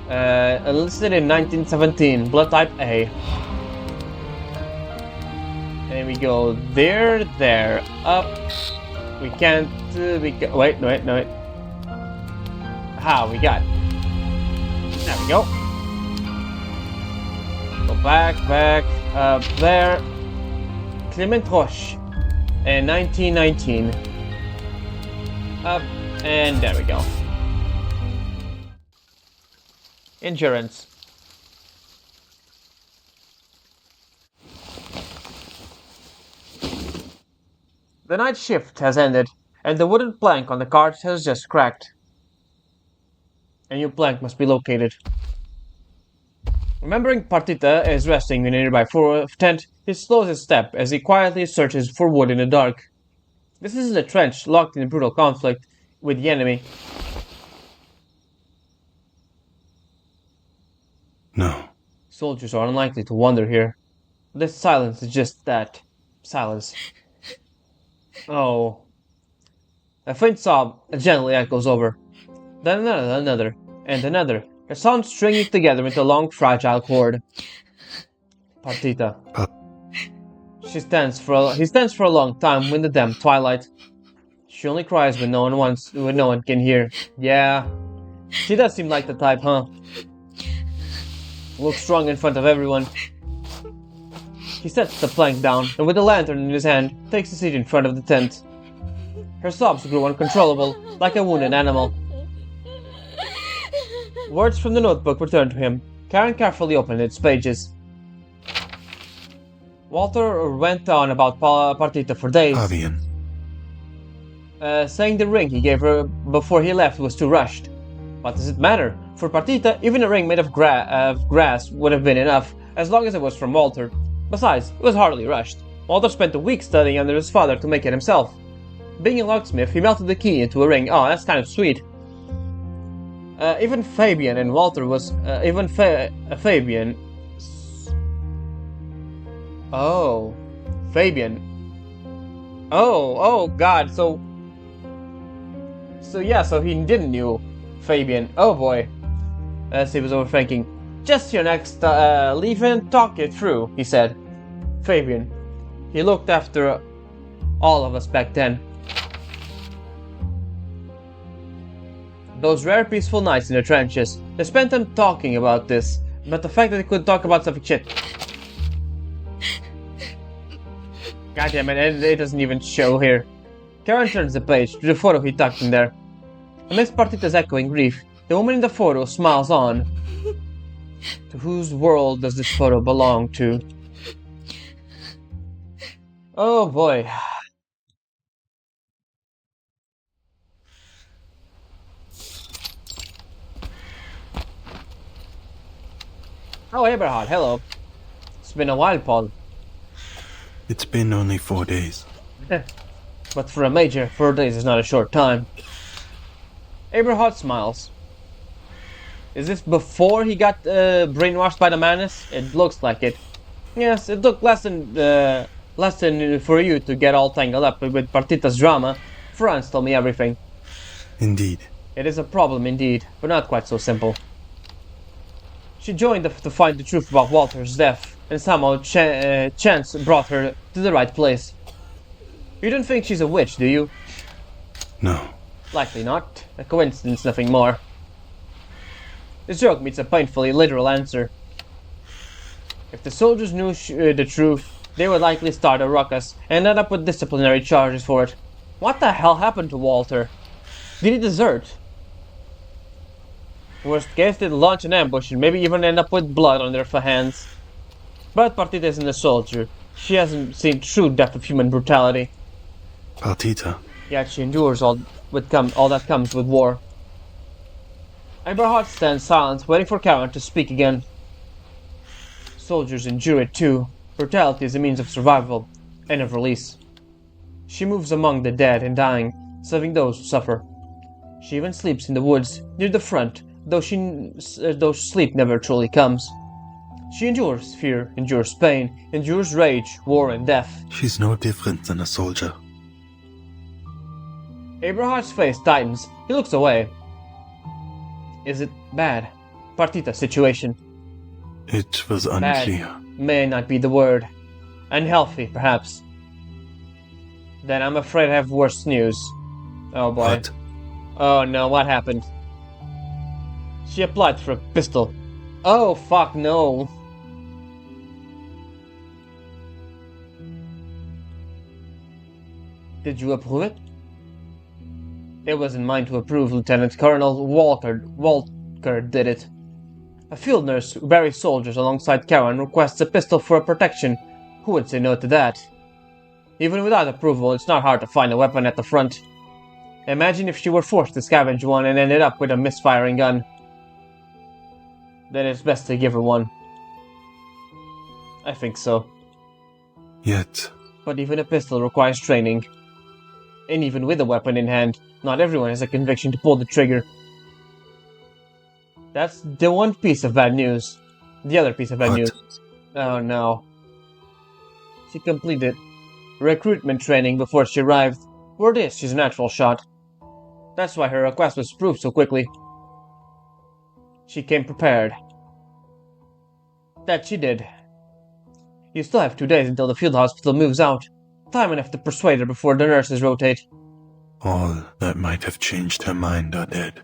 Speaker 1: Enlisted in 1917, blood type A. And we go there, up. We can't, wait. Ah, we got. There we go. Go back, up there. Clement Roche. And 1919. Up, and there we go. Endurance. The night shift has ended, and the wooden plank on the cart has just cracked. A new plank must be located. Remembering Partita is resting in a nearby tent, he slows his step as he quietly searches for wood in the dark. This is a trench locked in brutal conflict with the enemy.
Speaker 4: No.
Speaker 1: Soldiers are unlikely to wander here. This silence is just that. Silence. Oh. A faint sob gently echoes over. Then another, and another. Their sounds stringing together into a long, fragile chord. Partita. He stands for a long time in the damp twilight. She only cries when no one can hear. Yeah. She does seem like the type, huh? Looks strong in front of everyone. He sets the plank down, and with the lantern in his hand, takes a seat in front of the tent. Her sobs grew uncontrollable, like a wounded animal. Words from the notebook returned to him. Charon carefully opened its pages. Walter went on about Partita for days,
Speaker 4: Fabian.
Speaker 1: saying the ring he gave her before he left was too rushed. What does it matter? For Partita, even a ring made of grass would have been enough, as long as it was from Walter. Besides, it was hardly rushed. Walter spent a week studying under his father to make it himself. Being a locksmith, he melted the key into a ring. Oh, that's kind of sweet. Even Fabian and Walter was... Fabian... Oh. Fabian. Oh, God, so yeah, so he didn't knew Fabian. Oh, boy. As he was overthinking. Just your next leave and talk it through, he said. Fabian. He looked after all of us back then. Those rare peaceful nights in the trenches, they spent them talking about this, but the fact that they could talk about something shit. God damn it doesn't even show here. Charon turns the page to the photo he tucked in there. Amidst Partita's echoing grief, the woman in the photo smiles on. To whose world does this photo belong to? Oh boy. Oh, Eberhard, hello. It's been a while, Paul.
Speaker 4: It's been only 4 days.
Speaker 1: But for a major, 4 days is not a short time. Eberhard smiles. Is this before he got brainwashed by the madness? It looks like it. Yes, it took less than for you to get all tangled up with Partita's drama. Franz told me everything.
Speaker 4: Indeed.
Speaker 1: It is a problem indeed, but not quite so simple. She joined to find the truth about Walter's death, and somehow chance brought her to the right place. You don't think she's a witch, do you?
Speaker 4: No.
Speaker 1: Likely not. A coincidence, nothing more. This joke meets a painfully literal answer. If the soldiers knew the truth, they would likely start a ruckus and end up with disciplinary charges for it. What the hell happened to Walter? Did he desert? Worst case, they'd launch an ambush and maybe even end up with blood on their hands. But Partita isn't a soldier. She hasn't seen true depth of human brutality.
Speaker 4: Partita?
Speaker 1: Yet she endures all that comes with war. Eberhard stands silent, waiting for Charon to speak again. Soldiers endure it too. Brutality is a means of survival and of release. She moves among the dead and dying, serving those who suffer. She even sleeps in the woods near the front, though sleep never truly comes. She endures fear, endures pain, endures rage, war, and death.
Speaker 4: She's no different than a soldier.
Speaker 1: Eberhard's face tightens. He looks away. Is it bad? Partita's situation.
Speaker 4: It was unclear.
Speaker 1: Bad may not be the word. Unhealthy, perhaps. Then I'm afraid I have worse news. Oh boy.
Speaker 4: What?
Speaker 1: Oh no, what happened? She applied for a pistol. Oh fuck no. Did you approve it? It wasn't mine to approve, Lieutenant Colonel Walker did it. A field nurse who buries soldiers alongside Charon requests a pistol for protection. Who would say no to that? Even without approval, it's not hard to find a weapon at the front. Imagine if she were forced to scavenge one and ended up with a misfiring gun. Then it's best to give her one. I think so.
Speaker 4: Yet.
Speaker 1: But even a pistol requires training. And even with a weapon in hand, not everyone has a conviction to pull the trigger. That's the one piece of bad news. The other piece of bad news. Oh no. She completed recruitment training before she arrived. Word is she's a natural shot. That's why her request was approved so quickly. She came prepared. That she did. You still have 2 days until the field hospital moves out. Time enough to persuade her before the nurses rotate.
Speaker 4: All that might have changed her mind are dead.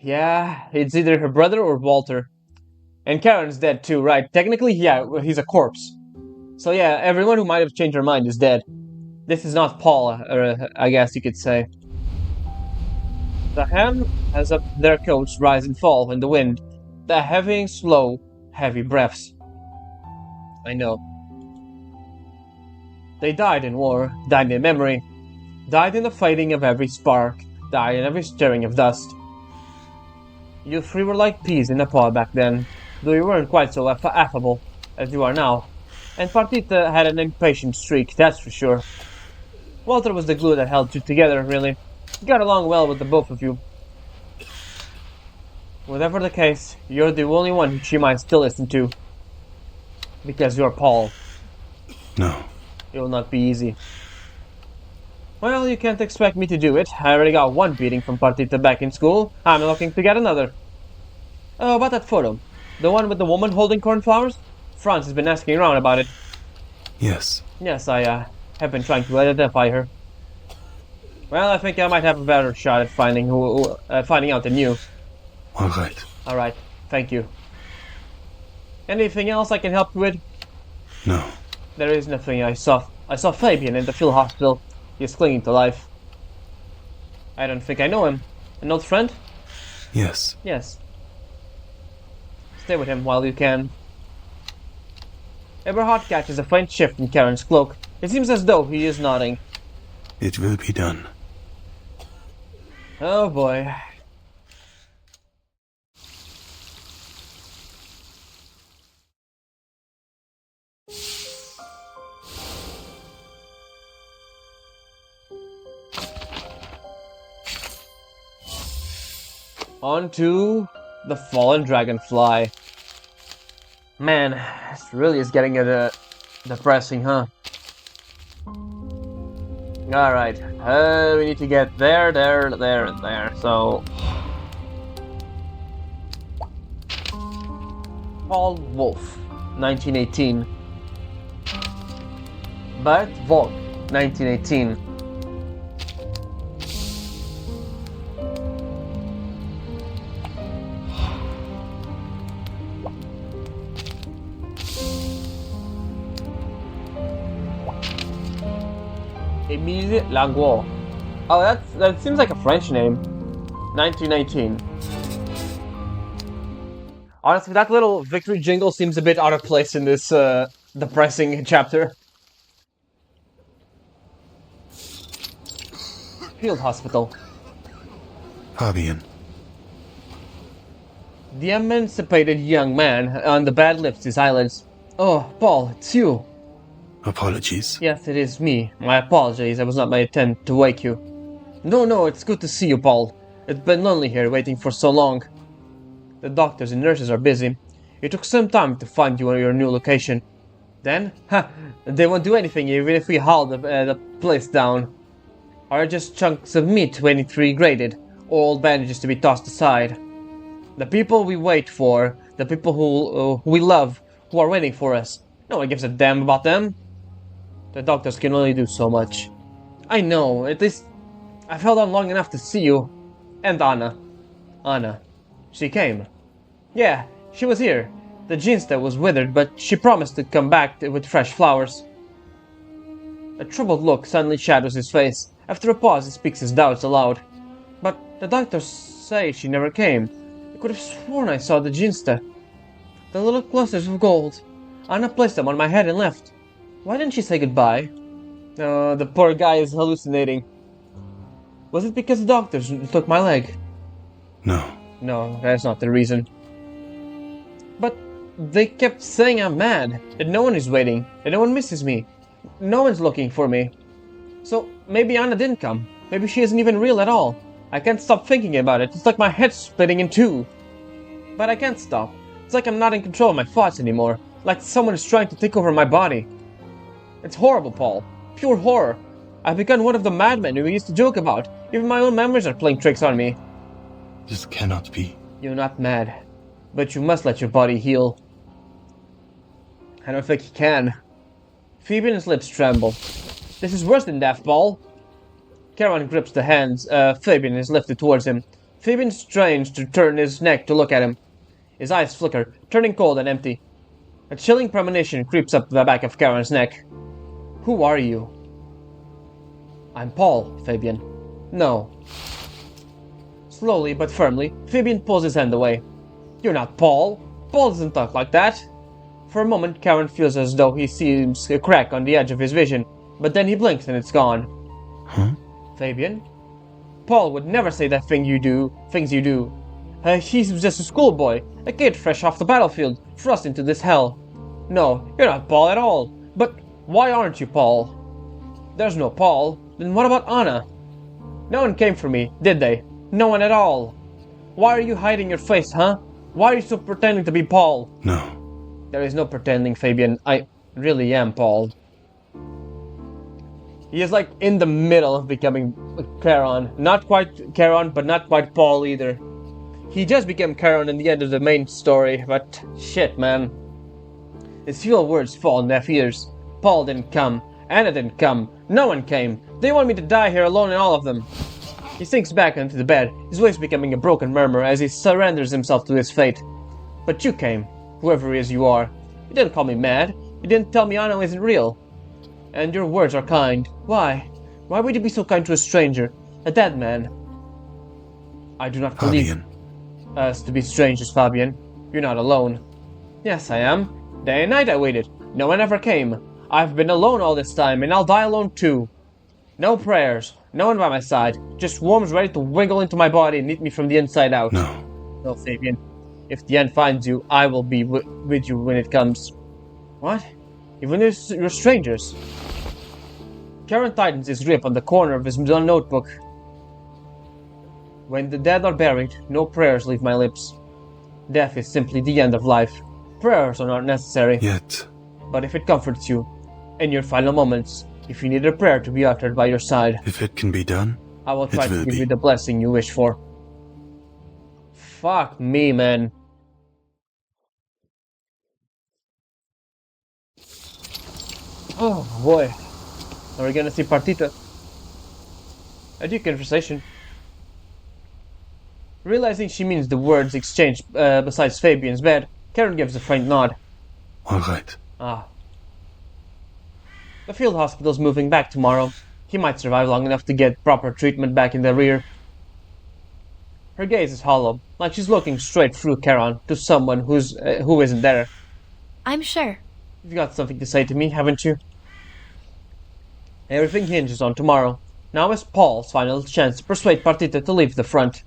Speaker 1: Yeah, it's either her brother or Walter. And Charon's dead too, right? Technically, yeah, he's a corpse. So yeah, everyone who might have changed her mind is dead. This is not Paul, I guess you could say. The ham has up their coats rise and fall in the wind. They're having slow, heavy breaths. I know. They died in war, died in memory, died in the fighting of every spark, died in every stirring of dust. You three were like peas in a pod back then, though you weren't quite so affable as you are now. And Partita had an impatient streak, that's for sure. Walter was the glue that held you together, really. He got along well with the both of you. Whatever the case, you're the only one she might still listen to. Because you're Paul.
Speaker 4: No.
Speaker 1: It will not be easy. Well, you can't expect me to do it. I already got one beating from Partita back in school. I'm looking to get another. Oh, about that photo. The one with the woman holding cornflowers? Franz has been asking around about it.
Speaker 4: Yes.
Speaker 1: Yes, I have been trying to identify her. Well, I think I might have a better shot at finding out than you.
Speaker 4: All right.
Speaker 1: All right, thank you. Anything else I can help you with?
Speaker 4: No.
Speaker 1: There is nothing. I saw Fabian in the field hospital. He is clinging to life. I don't think I know him. An old friend?
Speaker 4: Yes.
Speaker 1: Yes. Stay with him while you can. Eberhard catches a faint shift in Charon's cloak. It seems as though he is nodding.
Speaker 4: It will be done.
Speaker 1: Oh boy. On to the fallen dragonfly. Man, this really is getting depressing, huh? Alright, we need to get there, and there. So, Paul Wolf, 1918. But Volk, 1918. Émile Langois. Oh, that seems like a French name. 1919. Honestly, that little victory jingle seems a bit out of place in this depressing chapter. Field hospital.
Speaker 4: Fabian.
Speaker 1: The emancipated young man on the bad lips his eyelids. Oh, Paul, it's you.
Speaker 4: Apologies.
Speaker 1: Yes, it is me. My apologies, it was not my intent to wake you. No, it's good to see you, Paul. It's been lonely here, waiting for so long. The doctors and nurses are busy. It took some time to find you at your new location. Then, they won't do anything even if we haul the place down. Are just chunks of meat waiting to be graded, or old bandages to be tossed aside. The people we wait for, the people who we love, who are waiting for us. No one gives a damn about them. The doctors can only do so much. I know, at least I've held on long enough to see you. And Anna. Anna. She came. Yeah, she was here. The ginsta was withered, but she promised to come back with fresh flowers. A troubled look suddenly shadows his face. After a pause, he speaks his doubts aloud. But the doctors say she never came. I could have sworn I saw the ginsta. The little clusters of gold. Anna placed them on my head and left. Why didn't she say goodbye? The poor guy is hallucinating. Was it because the doctors took my leg?
Speaker 4: No.
Speaker 1: No, that's not the reason. But they kept saying I'm mad, that no one is waiting, that no one misses me. No one's looking for me. So maybe Anna didn't come. Maybe she isn't even real at all. I can't stop thinking about it. It's like my head's splitting in two. But I can't stop. It's like I'm not in control of my thoughts anymore. Like someone is trying to take over my body. It's horrible, Paul. Pure horror. I've become one of the madmen we used to joke about. Even my own memories are playing tricks on me.
Speaker 4: This cannot be.
Speaker 1: You're not mad. But you must let your body heal. I don't think he can. Phoebe's lips tremble. This is worse than death, Paul. Charon grips the hands Fabian is lifted towards him. Fabian strains to turn his neck to look at him. His eyes flicker, turning cold and empty. A chilling premonition creeps up the back of Charon's neck. Who are you? I'm Paul, Fabian. No. Slowly but firmly, Fabian pulls his hand away. You're not Paul. Paul doesn't talk like that. For a moment, Charon feels as though he sees a crack on the edge of his vision, but then he blinks and it's gone.
Speaker 4: Huh?
Speaker 1: Fabian? Paul would never say that things you do. He's just a schoolboy, a kid fresh off the battlefield, thrust into this hell. No, you're not Paul at all. But why aren't you Paul? There's no Paul. Then what about Anna? No one came for me, did they? No one at all. Why are you hiding your face, huh? Why are you still pretending to be Paul?
Speaker 4: No.
Speaker 1: There is no pretending, Fabian. I really am Paul. He is like in the middle of becoming Charon. Not quite Charon, but not quite Paul either. He just became Charon in the end of the main story, but shit, man. His few words fall on deaf ears. Paul didn't come. Anna didn't come. No one came. They want me to die here alone in all of them. He sinks back into the bed, his voice becoming a broken murmur as he surrenders himself to his fate. But you came, whoever it is you are. You didn't call me mad. You didn't tell me Anna isn't real. And your words are kind. Why? Why would you be so kind to a stranger? A dead man? I do not believe us to be strangers, Fabian. You're not alone. Yes, I am. Day and night I waited. No one ever came. I've been alone all this time, and I'll die alone too. No prayers. No one by my side. Just worms ready to wiggle into my body and eat me from the inside out.
Speaker 4: No.
Speaker 1: No, Fabian. If the end finds you, I will be with you when it comes. What? Even if you're strangers? Charon tightens his grip on the corner of his notebook. When the dead are buried, no prayers leave my lips. Death is simply the end of life. Prayers are not necessary.
Speaker 4: Yet.
Speaker 1: But if it comforts you, in your final moments, if you need a prayer to be uttered by your side,
Speaker 4: If it can be done,
Speaker 1: I will try
Speaker 4: it
Speaker 1: to
Speaker 4: will
Speaker 1: give
Speaker 4: be.
Speaker 1: you the blessing you wish for. Fuck me, man. Oh boy. Are we gonna see Partita? A deep conversation. Realizing she means the words exchanged beside Fabian's bed, Karen gives a faint nod.
Speaker 4: All right.
Speaker 1: Ah. The field hospital's moving back tomorrow. He might survive long enough to get proper treatment back in the rear. Her gaze is hollow, like she's looking straight through Charon to someone who isn't there.
Speaker 2: I'm sure.
Speaker 1: You've got something to say to me, haven't you? Everything hinges on tomorrow. Now is Paul's final chance to persuade Partita to leave the front.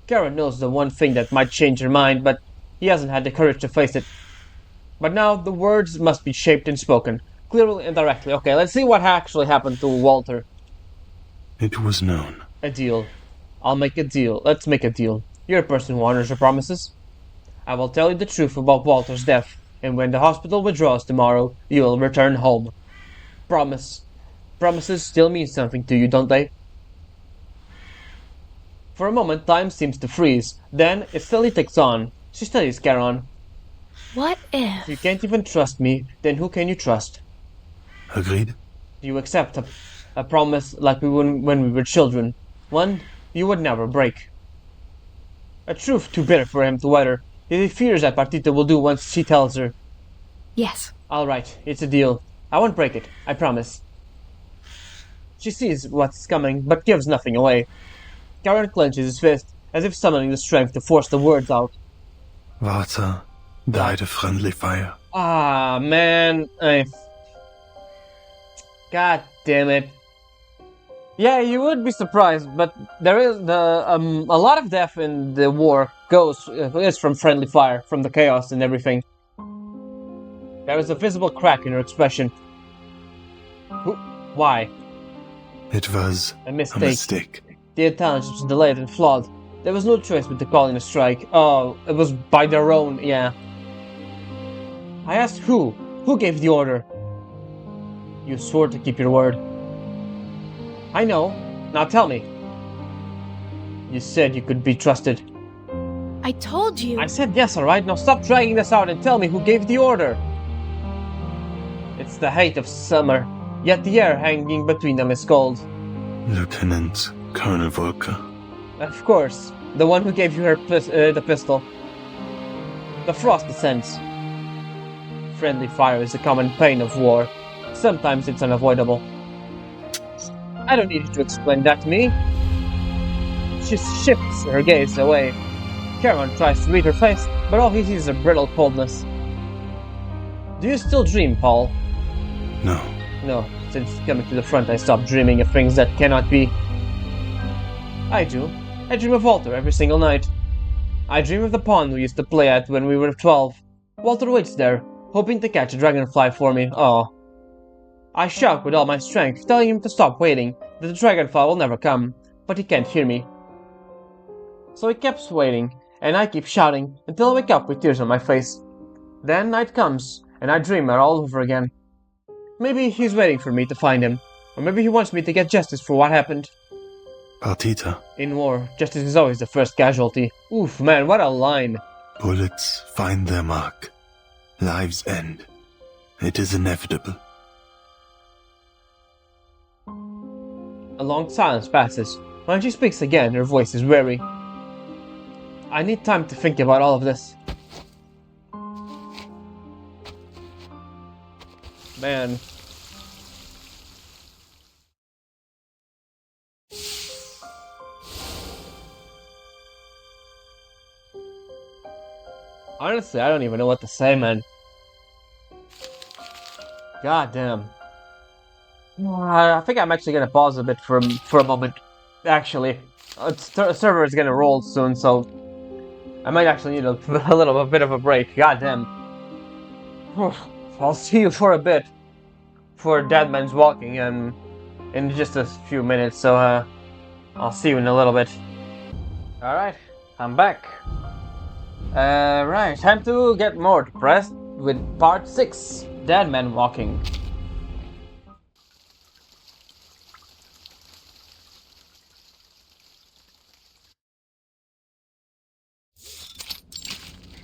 Speaker 1: Charon knows the one thing that might change her mind, but he hasn't had the courage to face it. But now the words must be shaped and spoken, clearly and directly. Okay, let's see what actually happened to Walter.
Speaker 4: It was known.
Speaker 1: A deal. I'll make a deal. Let's make a deal. You're a person who honors your promises. I will tell you the truth about Walter's death, and when the hospital withdraws tomorrow, you will return home. Promise. Promises still mean something to you, don't they? For a moment, time seems to freeze. Then, it slowly ticks on. She studies Charon.
Speaker 2: What if?
Speaker 1: If you can't even trust me, then who can you trust?
Speaker 4: Agreed?
Speaker 1: Do you accept a promise like we would when we were children? One you would never break. A truth too bitter for him to utter. He fears that Partita will do once she tells her.
Speaker 2: Yes.
Speaker 1: Alright, it's a deal. I won't break it, I promise. She sees what's coming, but gives nothing away. Charon clenches his fist, as if summoning the strength to force the words out.
Speaker 4: Walter died of friendly fire.
Speaker 1: Ah, man. God damn it. Yeah, you would be surprised, but there is a lot of death in the war is from friendly fire, from the chaos and everything. There is a visible crack in her expression. Why?
Speaker 4: It was
Speaker 1: A
Speaker 4: a
Speaker 1: mistake.
Speaker 4: mistake.
Speaker 1: The intelligence was delayed and flawed. There was no choice but to call in a strike. Oh, it was by their own, yeah. I asked who? Who gave the order? You swore to keep your word. I know. Now tell me. You said you could be trusted.
Speaker 2: I told you.
Speaker 1: I said yes, alright? Now stop dragging this out and tell me who gave the order. It's the height of summer, yet the air hanging between them is cold.
Speaker 4: Lieutenant Colonel Volker.
Speaker 1: Of course, the one who gave you the pistol. The frost descends. Friendly fire is a common pain of war. Sometimes it's unavoidable. I don't need you to explain that to me. She shifts her gaze away. Charon tries to read her face, but all he sees is a brittle coldness. Do you still dream, Paul?
Speaker 4: No.
Speaker 1: No, since coming to the front I stopped dreaming of things that cannot be. I do. I dream of Walter every single night. I dream of the pond we used to play at when we were 12. Walter waits there, hoping to catch a dragonfly for me. Oh. I shout with all my strength, telling him to stop waiting, that the dragonfly will never come, but he can't hear me. So he keeps waiting, and I keep shouting, until I wake up with tears on my face. Then night comes, and I dream it all over again. Maybe he's waiting for me to find him, or maybe he wants me to get justice for what happened.
Speaker 4: Partita.
Speaker 1: In war, justice is always the first casualty. Oof, man, what a line.
Speaker 4: Bullets find their mark. Lives end. It is inevitable.
Speaker 1: A long silence passes. When she speaks again, her voice is weary. I need time to think about all of this. Man. Honestly, I don't even know what to say, man. God damn. I think I'm actually gonna pause a bit for a moment. Actually, server is gonna roll soon, so I might actually need a bit of a break. God damn. I'll see you for a bit for Dead Man's Walking in just a few minutes. So I'll see you in a little bit. All right, I'm back. Right, time to get more depressed with part 6, Dead Man Walking.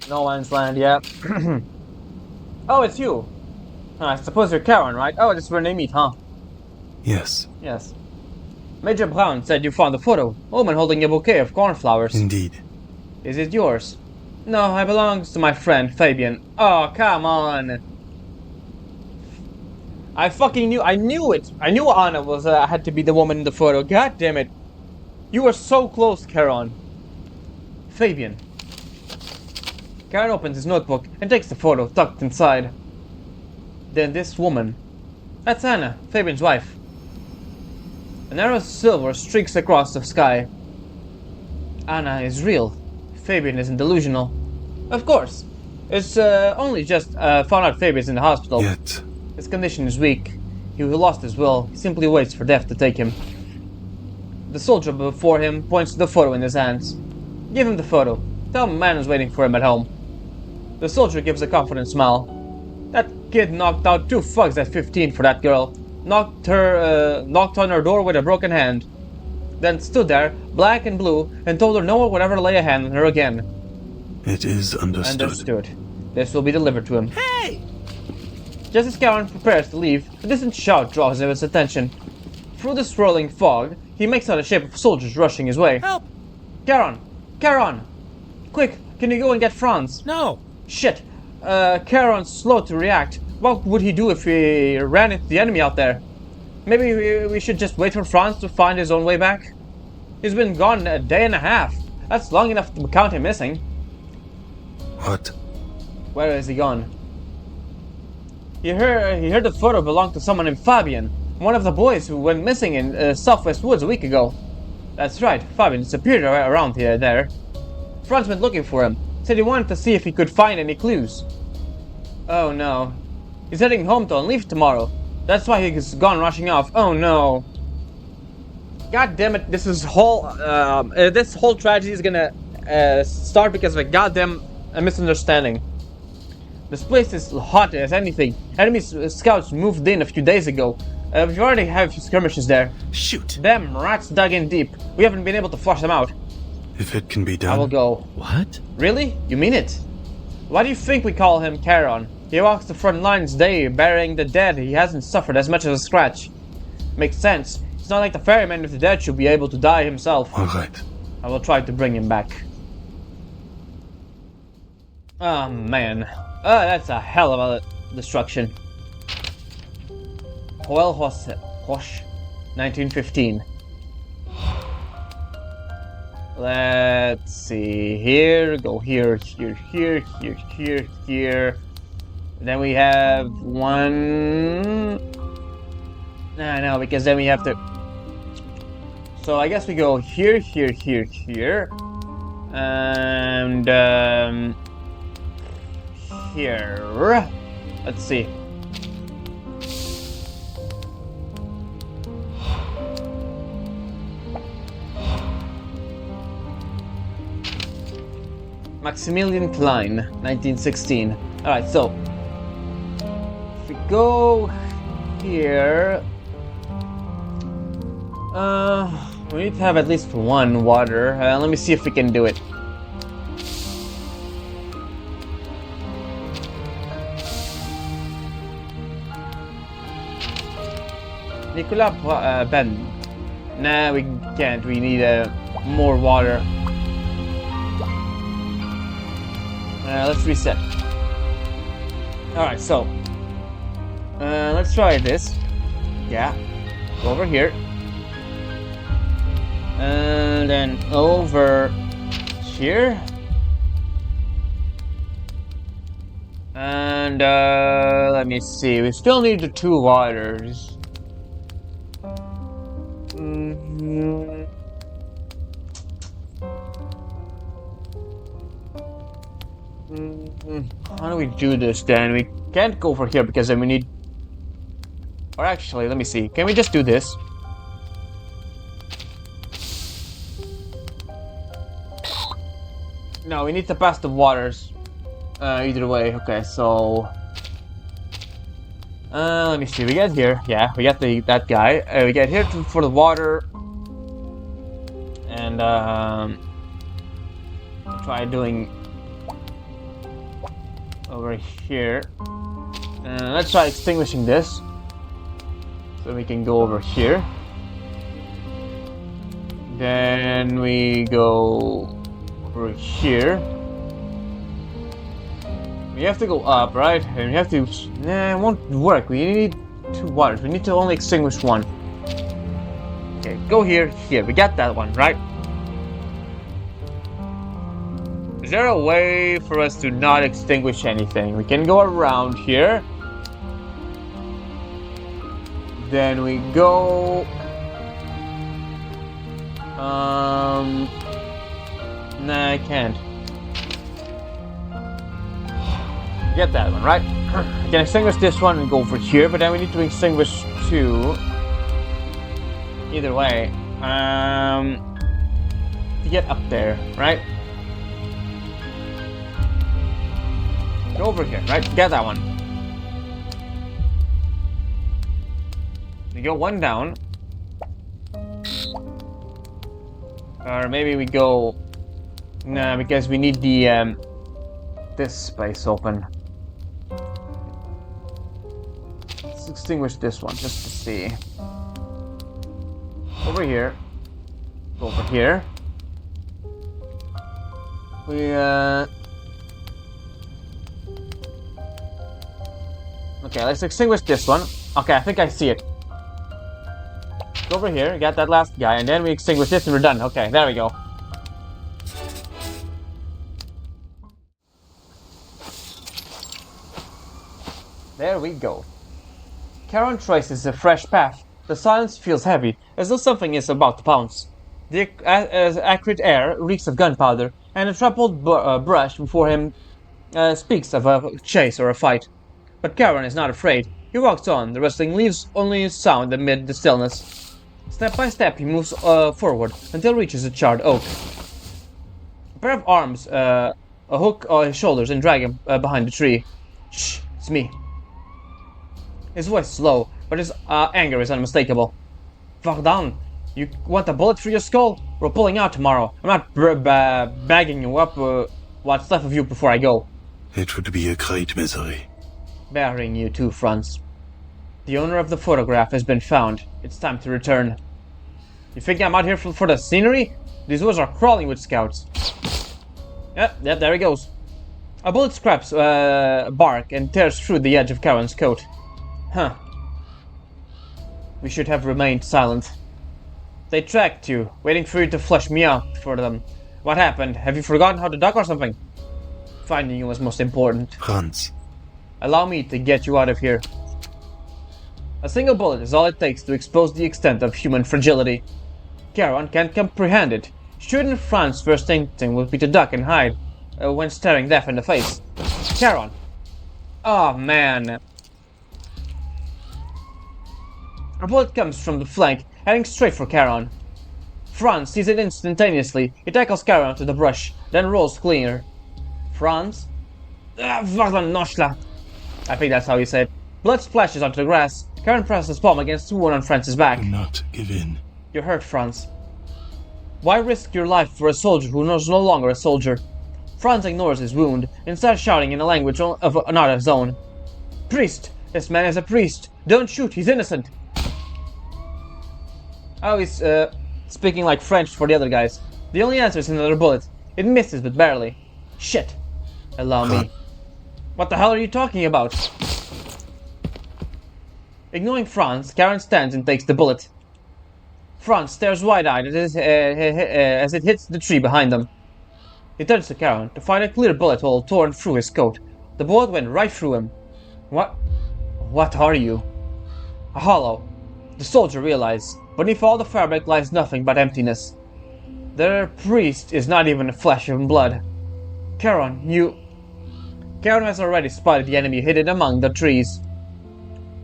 Speaker 1: No Man's Land, yeah. Oh, it's you. I suppose you're Charon, right? Oh, this is where they meet, huh?
Speaker 4: Yes,
Speaker 1: Yes. Major Brown said you found a photo. Woman holding a bouquet of cornflowers.
Speaker 4: indeed.
Speaker 1: Is it yours? No, it belongs to my friend Fabian. Oh, come on. I fucking knew. I knew it. I knew Anna was had to be the woman in the photo. God damn it. You were so close, Charon. Fabian. Charon opens his notebook and takes the photo tucked inside. Then this woman. That's Anna, Fabian's wife. An arrow of silver streaks across the sky. Anna is real. Fabian isn't delusional. Of course. It's only just found out Fabian's in the hospital.
Speaker 4: Yet,
Speaker 1: His condition is weak. He lost his will. He simply waits for death to take him. The soldier before him points to the photo in his hands. Give him the photo. Tell him a man is waiting for him at home. The soldier gives a confident smile. That kid knocked out 2 thugs at 15 for that girl. Knocked on her door with a broken hand. Then stood there, black and blue, and told her no one would ever lay a hand on her again.
Speaker 4: it is understood.
Speaker 1: Understood. This will be delivered to him.
Speaker 6: Hey!
Speaker 1: Just as Charon prepares to leave, a distant shout draws his attention. Through the swirling fog, he makes out a shape of soldiers rushing his way.
Speaker 6: Help!
Speaker 1: Charon! Charon! Quick, can you go and get Franz?
Speaker 6: No!
Speaker 1: Shit! Charon's slow to react. What would he do if he ran into the enemy out there? Maybe we should just wait for Franz to find his own way back? He's been gone a day and a half. That's long enough to count him missing.
Speaker 4: What?
Speaker 1: Where is he gone? He heard the photo belonged to someone named Fabian, one of the boys who went missing in Southwest Woods a week ago. That's right, Fabian disappeared around there. Franz went looking for him, said he wanted to see if he could find any clues. Oh no. He's heading home to leave tomorrow. That's why he's gone rushing off. Oh no. God damn it, this whole tragedy is gonna start because of a goddamn misunderstanding. This place is hot as anything. Enemy scouts moved in a few days ago. We already have skirmishes there.
Speaker 6: Shoot!
Speaker 1: Them rats dug in deep. We haven't been able to flush them out.
Speaker 4: If it can be done.
Speaker 1: I will go.
Speaker 6: What?
Speaker 1: Really? You mean it? Why do you think we call him Charon? He walks the front lines day, burying the dead. He hasn't suffered as much as a scratch. Makes sense. It's not like the ferryman with the dead should be able to die himself.
Speaker 4: All right.
Speaker 1: I will try to bring him back. Oh man. That's a hell of a destruction. Hoel Hosh, 1915. Let's see. Here, go here, here, here, here, here, here. Then we have one. No, because then we have to. So I guess we go here, here, here, here, and here. Let's see. Maximilian Klein, 1916. Alright, so if we go here, We need to have at least one water. Let me see if we can do it. Nicola Ben. Nah, we can't. We need more water. Let's reset. Alright, so. Let's try this. Yeah. Go over here. And then over here. And let me see. We still need the 2 waters. How do we do this then? We can't go over here because then we need... Or actually, let me see. Can we just do this? No, we need to pass the waters. Either way. Okay, so... let me see. We get here. Yeah, we got that guy. We get here for the water. And, try doing... over here. Let's try extinguishing this. So we can go over here. Then we go over here. We have to go up, right? And we have to... Nah, it won't work. We need 2 waters. We need to only extinguish 1. Okay, go here, here. We got that one, right? Is there a way for us to not extinguish anything? We can go around here. Then we go... Nah, I can't. Get that one, right? I can extinguish this one and go over here, but then we need to extinguish 2. Either way. To get up there, right? Go over here, right? Get that one. We go 1 down. Or maybe we go... Nah, because we need the, this space open. Let's extinguish this one, just to see. Over here. Go over here. We, Okay, let's extinguish this one. Okay, I think I see it. Go over here, get that last guy, and then we extinguish this and we're done. Okay, there we go. There we go. Charon traces a fresh path. The silence feels heavy, as though something is about to pounce. The acrid air reeks of gunpowder, and a trampled brush before him speaks of a chase or a fight. But Charon is not afraid. He walks on, the rustling leaves only sound amid the stillness. Step by step he moves forward, until he reaches a charred oak. A pair of arms, a hook on his shoulders and drag him behind the tree. Shh, it's me. His voice is slow, but his anger is unmistakable. Vardan, you want a bullet through your skull? We're pulling out tomorrow. I'm not bagging you up. What's left of you before I go?
Speaker 4: It would be a great misery.
Speaker 1: Burying you too, Franz. The owner of the photograph has been found. It's time to return. You think I'm out here for the scenery? These woods are crawling with scouts. Yep, there he goes. A bullet scraps bark and tears through the edge of Charon's coat. Huh. We should have remained silent. They tracked you, waiting for you to flush me out for them. What happened? Have you forgotten how to duck or something? Finding you was most important.
Speaker 4: Franz.
Speaker 1: Allow me to get you out of here. A single bullet is all it takes to expose the extent of human fragility. Charon can't comprehend it. Shouldn't Franz's first instinct would be to duck and hide when staring death in the face? Charon! Oh man. A bullet comes from the flank, heading straight for Charon. Franz sees it instantaneously. He tackles Charon to the brush, then rolls clear. Franz? Noshla. I think that's how you say it. Blood splashes onto the grass. Charon presses his palm against the wound on Franz's back.
Speaker 4: Do not give in.
Speaker 1: You're hurt, Franz. Why risk your life for a soldier who is no longer a soldier? Franz ignores his wound and starts shouting in a language of not his own. Priest! This man is a priest! Don't shoot, he's innocent! Oh, he's speaking like French for the other guys. The only answer is another bullet. It misses, but barely. Shit! Allow me. What the hell are you talking about? Ignoring Franz, Charon stands and takes the bullet. Franz stares wide-eyed as it hits the tree behind them. He turns to Charon to find a clear bullet hole torn through his coat. The bullet went right through him. What are you? A hollow. The soldier realizes. Beneath all the fabric lies nothing but emptiness. Their priest is not even flesh and blood. Charon has already spotted the enemy hidden among the trees.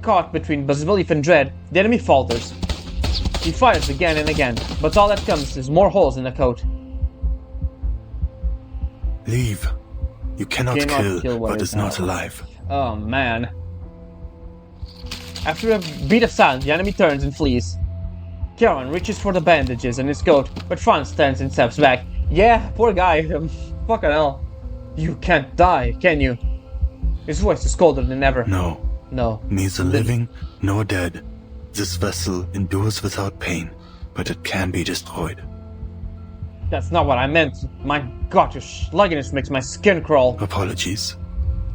Speaker 1: Caught between disbelief and dread, the enemy falters. He fires again and again, but all that comes is more holes in the coat.
Speaker 4: Leave. You cannot kill what is not alive.
Speaker 1: Oh man. After a beat of silence, the enemy turns and flees. Charon reaches for the bandages in his coat, but Franz stands and steps back. Yeah, poor guy. Fucking hell. You can't die, can you? His voice is colder than ever.
Speaker 4: No.
Speaker 1: No.
Speaker 4: Neither living nor dead. This vessel endures without pain, but it can be destroyed.
Speaker 1: That's not what I meant. My god, your sluggishness makes my skin crawl.
Speaker 4: Apologies.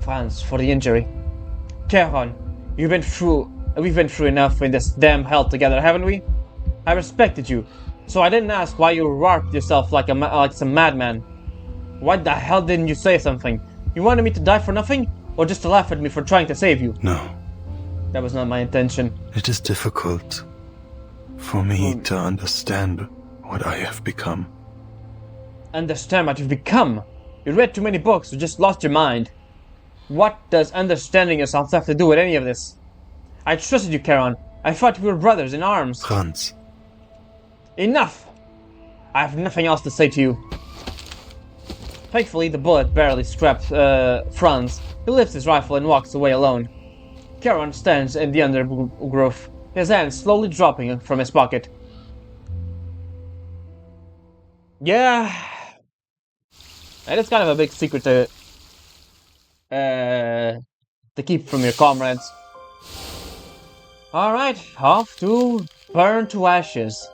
Speaker 1: Franz, for the injury. Charon, we've been through enough in this damn hell together, haven't we? I respected you, so I didn't ask why you warped yourself like some madman. Why the hell didn't you say something? You wanted me to die for nothing? Or just to laugh at me for trying to save you?
Speaker 4: No.
Speaker 1: That was not my intention.
Speaker 4: It is difficult for me to understand what I have become.
Speaker 1: Understand what you've become? You read too many books, you just lost your mind. What does understanding yourself have to do with any of this? I trusted you, Charon. I thought we were brothers in arms.
Speaker 4: Franz.
Speaker 1: Enough! I have nothing else to say to you. Thankfully, the bullet barely scraped Franz, who lifts his rifle and walks away alone. Charon stands in the undergrowth, his hands slowly dropping from his pocket. Yeah, that is kind of a big secret to keep from your comrades. Alright, off to burn to ashes.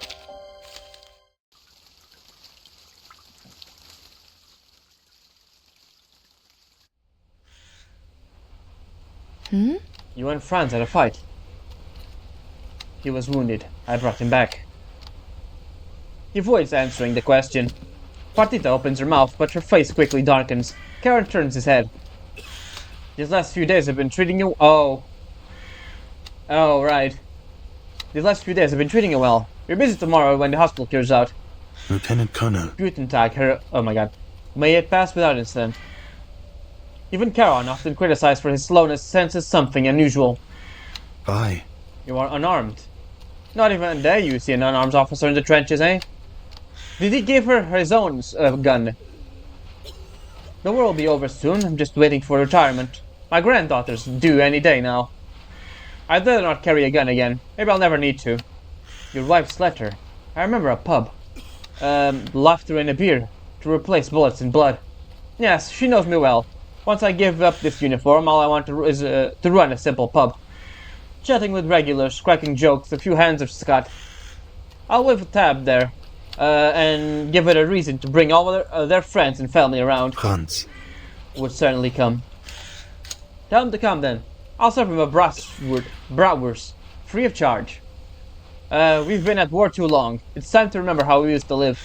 Speaker 1: You and Franz had a fight. He was wounded. I brought him back. He avoids answering the question. Partita opens her mouth, but her face quickly darkens. Charon turns his head. These last few days have been treating you... Oh, right. These last few days have been treating you well. You're busy tomorrow when the hospital clears out.
Speaker 4: Lieutenant Colonel.
Speaker 1: Guten Tag, Herr... Oh my god. May it pass without incident. Even Charon, often criticized for his slowness, senses something unusual.
Speaker 4: Why?
Speaker 1: You are unarmed. Not even dare you see an unarmed officer in the trenches, eh? Did he give her his own gun? The war will be over soon. I'm just waiting for retirement. My granddaughter's due any day now. I'd rather not carry a gun again. Maybe I'll never need to. Your wife's letter. I remember a pub. Laughter and a beer. To replace bullets and blood. Yes, she knows me well. Once I give up this uniform, all I want is to run a simple pub. Chatting with regulars, cracking jokes, a few hands of Scott. I'll leave a tab there, and give it a reason to bring all their friends and family around.
Speaker 4: Franz.
Speaker 1: Would certainly come. Tell him to come then. I'll serve him a bratwurst, free of charge. We've been at war too long. It's time to remember how we used to live.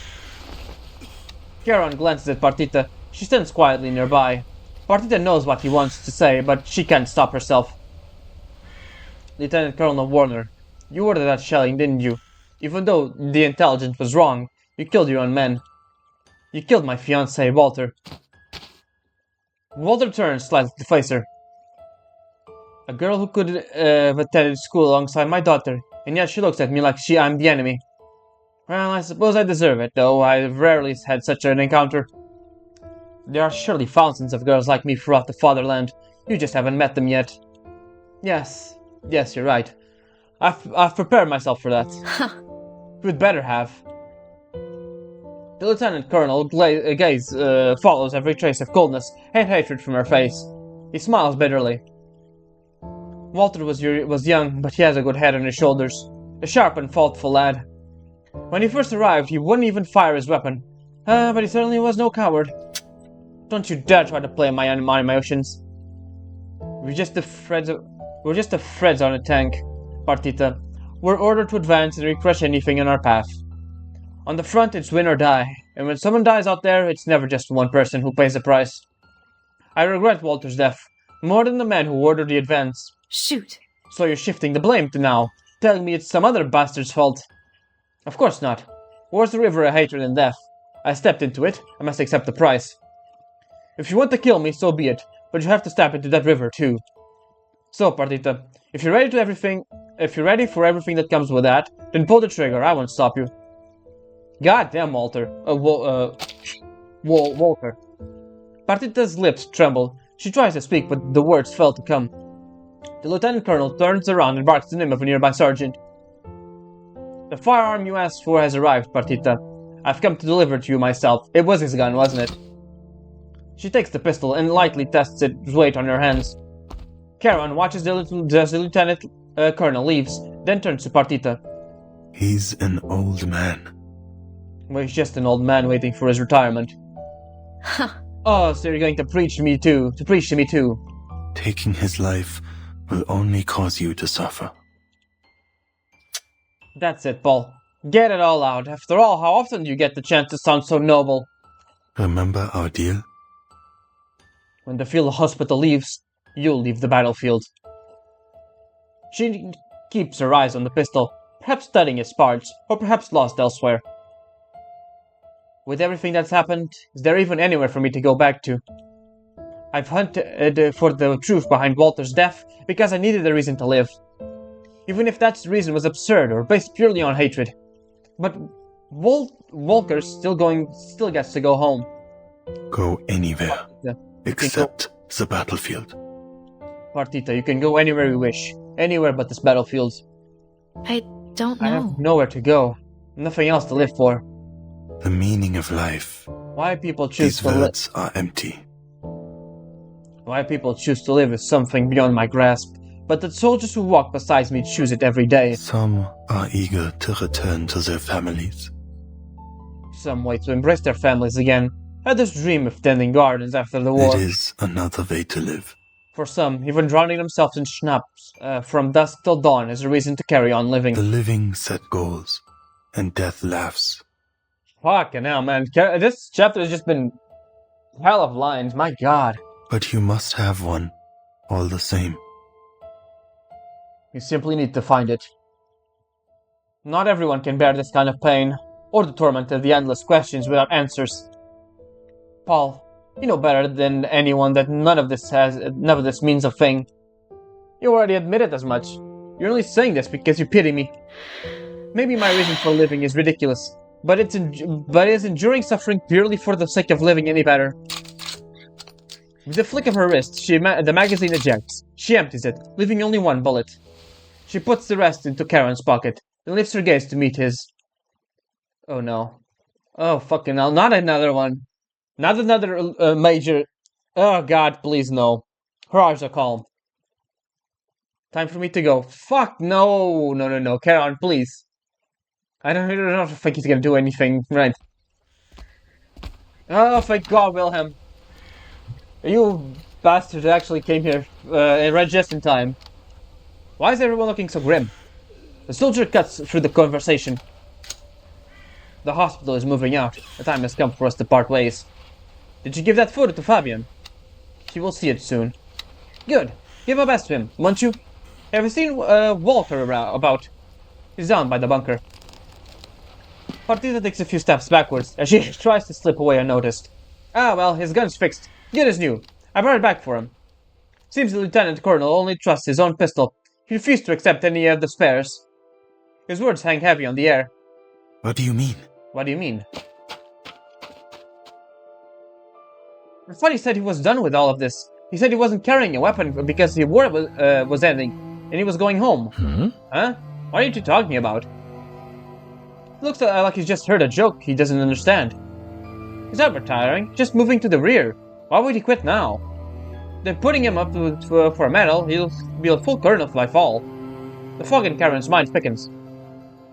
Speaker 1: Charon glances at Partita. She stands quietly nearby. Partita knows what he wants to say, but she can't stop herself. Lieutenant Colonel Warner, you ordered that shelling, didn't you? Even though the intelligence was wrong, you killed your own men. You killed my fiancé, Walter. Walter turns slightly to face her. A girl who could have attended school alongside my daughter, and yet she looks at me like I'm the enemy. Well, I suppose I deserve it, though I've rarely had such an encounter. There are surely thousands of girls like me throughout the fatherland. You just haven't met them yet. Yes, you're right. I've prepared myself for that. You'd better have. The Lieutenant Colonel gaze follows every trace of coldness and hatred from her face. He smiles bitterly. Walter was young, but he has a good head on his shoulders. A sharp and thoughtful lad. When he first arrived, he wouldn't even fire his weapon. But he certainly was no coward. Don't you dare try to play my emotions. We're just the threads on a tank, Partita. We're ordered to advance and crush anything in our path. On the front, it's win or die, and when someone dies out there, it's never just one person who pays the price. I regret Walter's death, more than the man who ordered the advance.
Speaker 2: Shoot.
Speaker 1: So you're shifting the blame to now, telling me it's some other bastard's fault. Of course not. War's the river of hatred and death. I stepped into it, I must accept the price. If you want to kill me, so be it, but you have to step into that river too. So, Partita, if you're ready for everything that comes with that, then pull the trigger, I won't stop you. God damn, Walter. Walter. Partita's lips tremble. She tries to speak, but the words fail to come. The Lieutenant Colonel turns around and barks the name of a nearby sergeant. The firearm you asked for has arrived, Partita. I've come to deliver it to you myself. It was his gun, wasn't it? She takes the pistol and lightly tests its weight on her hands. Charon watches the Lieutenant Colonel leaves, then turns to Partita.
Speaker 4: He's an old man.
Speaker 1: Well, he's just an old man waiting for his retirement. Oh, so you're going to preach to me too.
Speaker 4: Taking his life will only cause you to suffer.
Speaker 1: That's it, Paul. Get it all out. After all, how often do you get the chance to sound so noble?
Speaker 4: Remember our deal?
Speaker 1: When the field hospital leaves, you'll leave the battlefield. She keeps her eyes on the pistol, perhaps studying its parts, or perhaps lost elsewhere. With everything that's happened, is there even anywhere for me to go back to? I've hunted for the truth behind Walter's death because I needed a reason to live. Even if that reason was absurd or based purely on hatred. But Walker still gets to go home.
Speaker 4: Go anywhere, except the battlefield.
Speaker 1: Partita, you can go anywhere you wish. Anywhere but this battlefield.
Speaker 2: I don't know.
Speaker 1: I have nowhere to go. Nothing else to live for.
Speaker 4: The meaning of life.
Speaker 1: Why people choose
Speaker 4: These
Speaker 1: to live.
Speaker 4: words are empty.
Speaker 1: Why people choose to live is something beyond my grasp. But the soldiers who walk beside me choose it every day.
Speaker 4: Some are eager to return to their families.
Speaker 1: Some wait to embrace their families again. Others dream of tending gardens after the war.
Speaker 4: It is another way to live.
Speaker 1: For some, even drowning themselves in schnapps from dusk till dawn is a reason to carry on living.
Speaker 4: The living set goals, and death laughs.
Speaker 1: Fucking hell, man. This chapter has just been hell of lines, my god.
Speaker 4: But you must have one, all the same.
Speaker 1: You simply need to find it. Not everyone can bear this kind of pain, or the torment of the endless questions without answers. Paul, you know better than anyone that none of this means a thing. You already admitted as much. You're only saying this because you pity me. Maybe my reason for living is ridiculous, but is enduring suffering purely for the sake of living any better? With a flick of her wrist, the magazine ejects. She empties it, leaving only one bullet. She puts the rest into Charon's pocket, then lifts her gaze to meet his. Oh no. Oh fucking hell, not another one. Not another major. Oh god, please no. Her eyes are calm. Time for me to go. Fuck no. No. Charon, please. I don't think he's gonna do anything. Right. Oh, thank God, Wilhelm. You bastard actually came here right just in time. Why is everyone looking so grim? The soldier cuts through the conversation. The hospital is moving out. The time has come for us to part ways. Did you give that photo to Fabian? He will see it soon. Good. Give my best to him, won't you? Have you seen Walter about? He's down by the bunker. Partita takes a few steps backwards as she tries to slip away unnoticed. Ah, well, his gun's fixed. Good as new. I brought it back for him. Seems the Lieutenant Colonel only trusts his own pistol. He refused to accept any of the spares. His words hang heavy on the air.
Speaker 4: What do you mean?
Speaker 1: What do you mean? I thought he said he was done with all of this. He said he wasn't carrying a weapon because the war was ending, and he was going home. Huh? What are you two talking about? Looks like he's just heard a joke he doesn't understand. He's not retiring, just moving to the rear. Why would he quit now? Then putting him up for a medal, he'll be a full colonel by fall. The fog in Charon's mind thickens.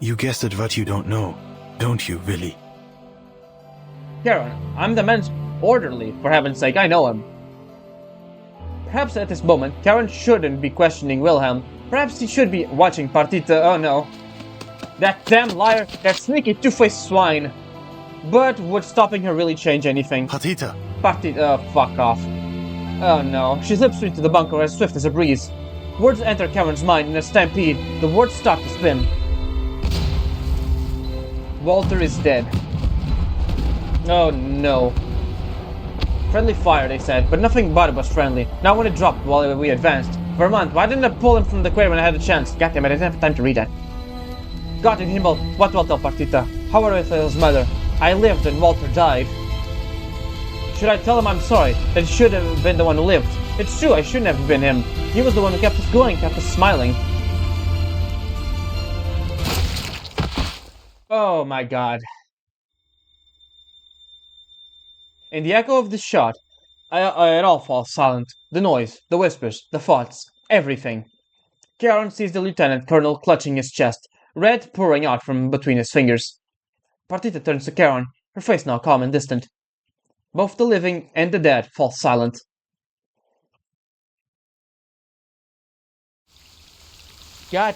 Speaker 4: You guess at what you don't know, don't you, Willy?
Speaker 1: Charon, I'm the man's orderly, for heaven's sake, I know him. Perhaps at this moment, Charon shouldn't be questioning Wilhelm. Perhaps he should be watching Partita. Oh no. That damn liar, that sneaky two-faced swine. But would stopping her really change anything?
Speaker 4: Partita!
Speaker 1: Partita, fuck off. Oh no, she slips into the bunker as swift as a breeze. Words enter Charon's mind in a stampede. The words start to spin. Walter is dead. Oh no. Friendly fire, they said, but nothing about it was friendly. Now when it dropped while we advanced. Vermont, why didn't I pull him from the crater when I had a chance? Goddamn it, I didn't have time to read that. God in Himmel, what will tell Partita? How will I tell his mother? I lived and Walter died. Should I tell him I'm sorry, that he should have been the one who lived? It's true, I shouldn't have been him. He was the one who kept us going, kept us smiling. Oh my god. In the echo of this shot, it all falls silent. The noise, the whispers, the thoughts, everything. Charon sees the lieutenant colonel clutching his chest, red pouring out from between his fingers. Partita turns to Charon, her face now calm and distant. Both the living and the dead fall silent. God.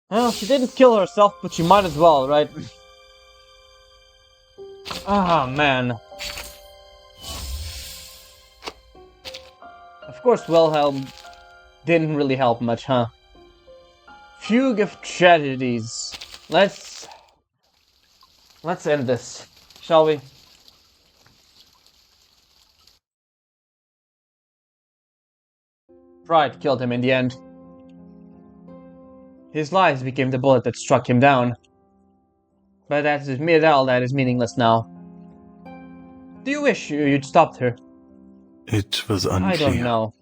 Speaker 1: Well, she didn't kill herself, but she might as well, right? Ah, man. Of course, Wilhelm didn't really help much, huh? Fugue of tragedies. Let's end this, shall we? Pride killed him in the end. His lies became the bullet that struck him down. But all that is meaningless now. Do you wish you'd stopped her?
Speaker 4: It was unclear.
Speaker 1: I don't know.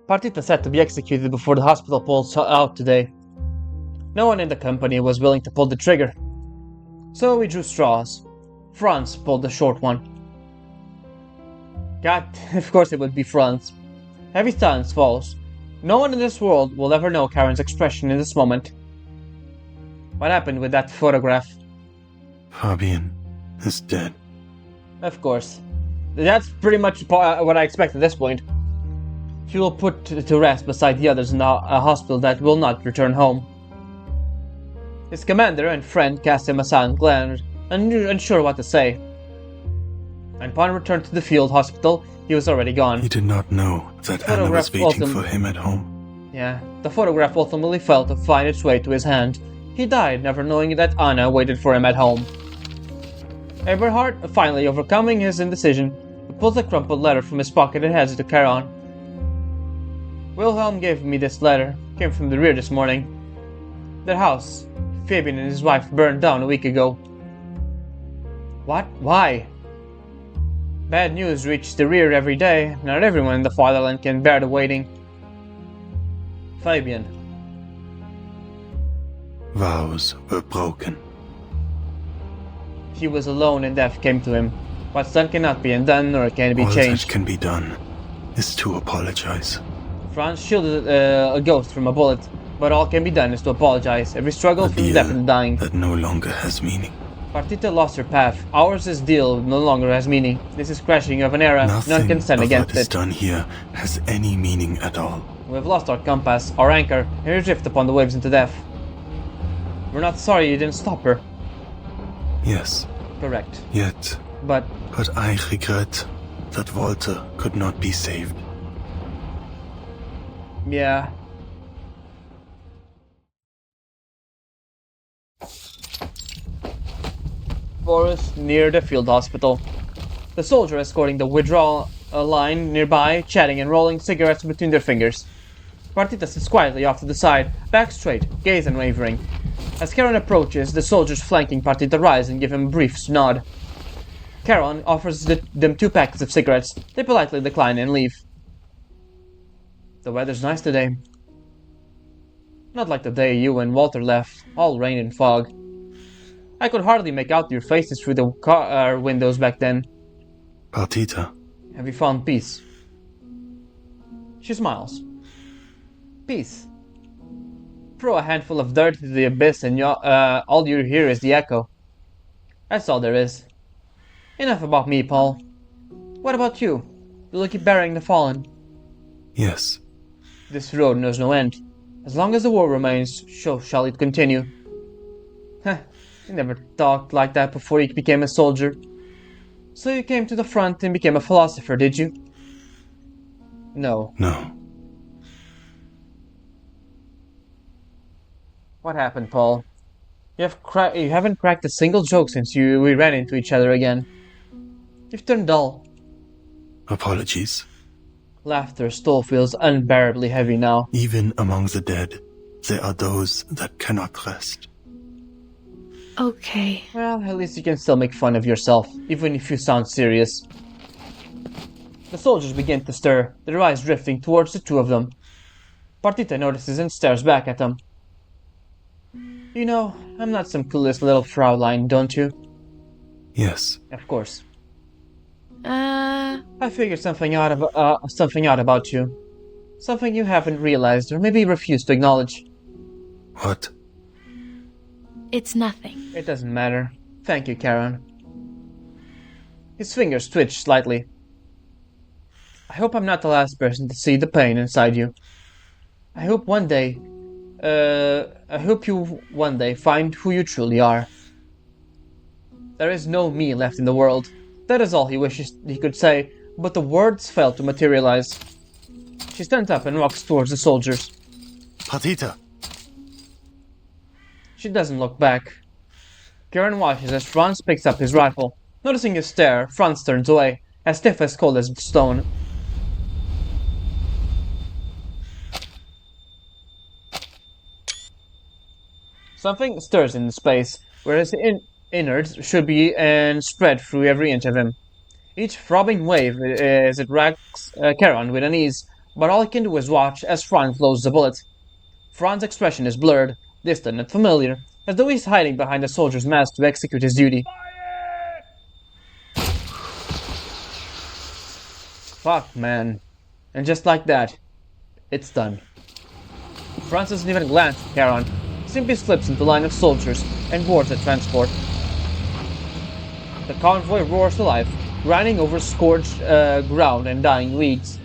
Speaker 1: Partita said to be executed before the hospital pulls out today. No one in the company was willing to pull the trigger. So we drew straws. Franz pulled the short one. God, of course it would be Franz. Heavy silence falls. No one in this world will ever know Charon's expression in this moment. What happened with that photograph?
Speaker 4: Fabian is dead.
Speaker 1: Of course. That's pretty much what I expect at this point. She will put to rest beside the others in a hospital that will not return home. His commander and friend cast him a silent glance, unsure what to say. And upon return to the field hospital, he was already gone.
Speaker 4: He did not know that Anna was waiting for him at home.
Speaker 1: Yeah, the photograph ultimately failed to find its way to his hand. He died, never knowing that Anna waited for him at home. Eberhard, finally overcoming his indecision, pulls a crumpled letter from his pocket and hands it to Charon. Wilhelm gave me this letter. Came from the rear this morning. Their house, Fabian and his wife, burned down a week ago. What? Why? Bad news reaches the rear every day. Not everyone in the fatherland can bear the waiting. Fabian.
Speaker 4: Vows were broken.
Speaker 1: He was alone and death came to him. What's done cannot be undone, nor can it be
Speaker 4: All
Speaker 1: changed.
Speaker 4: that can be done is to apologize.
Speaker 1: Franz shielded a ghost from a bullet, but all can be done is to apologize. Every struggle from death and dying.
Speaker 4: That no longer has meaning.
Speaker 1: Partita lost her path. Ours' deal no longer has meaning. This is crashing of an era. None can stand against
Speaker 4: what is
Speaker 1: it.
Speaker 4: done here has any meaning at all.
Speaker 1: We have lost our compass, our anchor, and we drift upon the waves into death. We're not sorry you didn't stop her.
Speaker 4: Yes.
Speaker 1: Correct.
Speaker 4: Yet.
Speaker 1: But
Speaker 4: I regret that Walter could not be saved.
Speaker 1: yeah. Forest near the field hospital. The soldier escorting the withdrawal line nearby, chatting and rolling cigarettes between their fingers. Partita sits quietly off to the side, back straight, gaze unwavering. As Charon approaches, the soldiers flanking Partita rise and give him a brief nod. Charon offers them 2 packets of cigarettes. They politely decline and leave. The weather's nice today. Not like the day you and Walter left, all rain and fog. I could hardly make out your faces through the car windows back then.
Speaker 4: Partita.
Speaker 1: Have you found peace? She smiles. Peace. Throw a handful of dirt into the abyss and all you hear is the echo. That's all there is. Enough about me, Paul. What about you? Will you keep burying the fallen?
Speaker 4: Yes.
Speaker 1: This road knows no end. As long as the war remains, so shall it continue. Heh, you never talked like that before you became a soldier. So you came to the front and became a philosopher, did you? No.
Speaker 4: No.
Speaker 1: What happened, Paul? You haven't cracked a single joke since we ran into each other again. You've turned dull.
Speaker 4: Apologies.
Speaker 1: Laughter still feels unbearably heavy now.
Speaker 4: Even among the dead, there are those that cannot rest.
Speaker 2: Okay.
Speaker 1: Well, at least you can still make fun of yourself, even if you sound serious. The soldiers begin to stir, their eyes drifting towards the two of them. Partita notices and stares back at them. You know, I'm not some clueless little Fraulein, don't you?
Speaker 4: Yes.
Speaker 1: Of course. I figured something out about you. Something you haven't realized or maybe refused to acknowledge.
Speaker 4: What?
Speaker 2: It's nothing.
Speaker 1: It doesn't matter. Thank you, Charon. His fingers twitch slightly. I hope I'm not the last person to see the pain inside you. I hope you one day find who you truly are. There is no me left in the world. That is all he wishes he could say, but the words fail to materialize. She stands up and walks towards the soldiers.
Speaker 4: Partita!
Speaker 1: She doesn't look back. Charon watches as Franz picks up his rifle. Noticing his stare, Franz turns away, as stiff as cold as stone. Something stirs in the space, where his innards should be, and spread through every inch of him. Each throbbing wave as it racks Charon with unease, but all he can do is watch as Franz loads the bullet. Franz's expression is blurred, distant and familiar, as though he's hiding behind a soldier's mask to execute his duty. Fuck, man. And just like that, it's done. Franz doesn't even glance at Charon. Simply slips into line of soldiers and boards the transport. The convoy roars to life, grinding over scorched ground and dying weeds.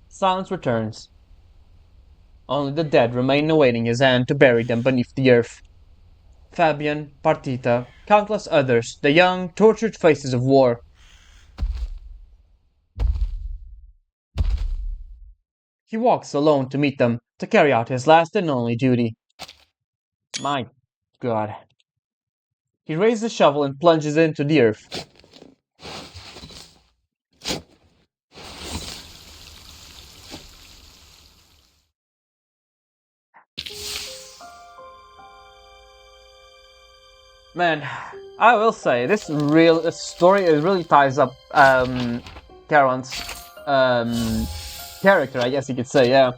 Speaker 1: Silence returns. Only the dead remain awaiting his hand to bury them beneath the earth. Fabian, Partita, countless others, the young, tortured faces of war. He walks alone to meet them, to carry out his last and only duty. My God. He raises the shovel and plunges into the earth. Man, I will say, this story really ties up Charon's character, I guess you could say, yeah.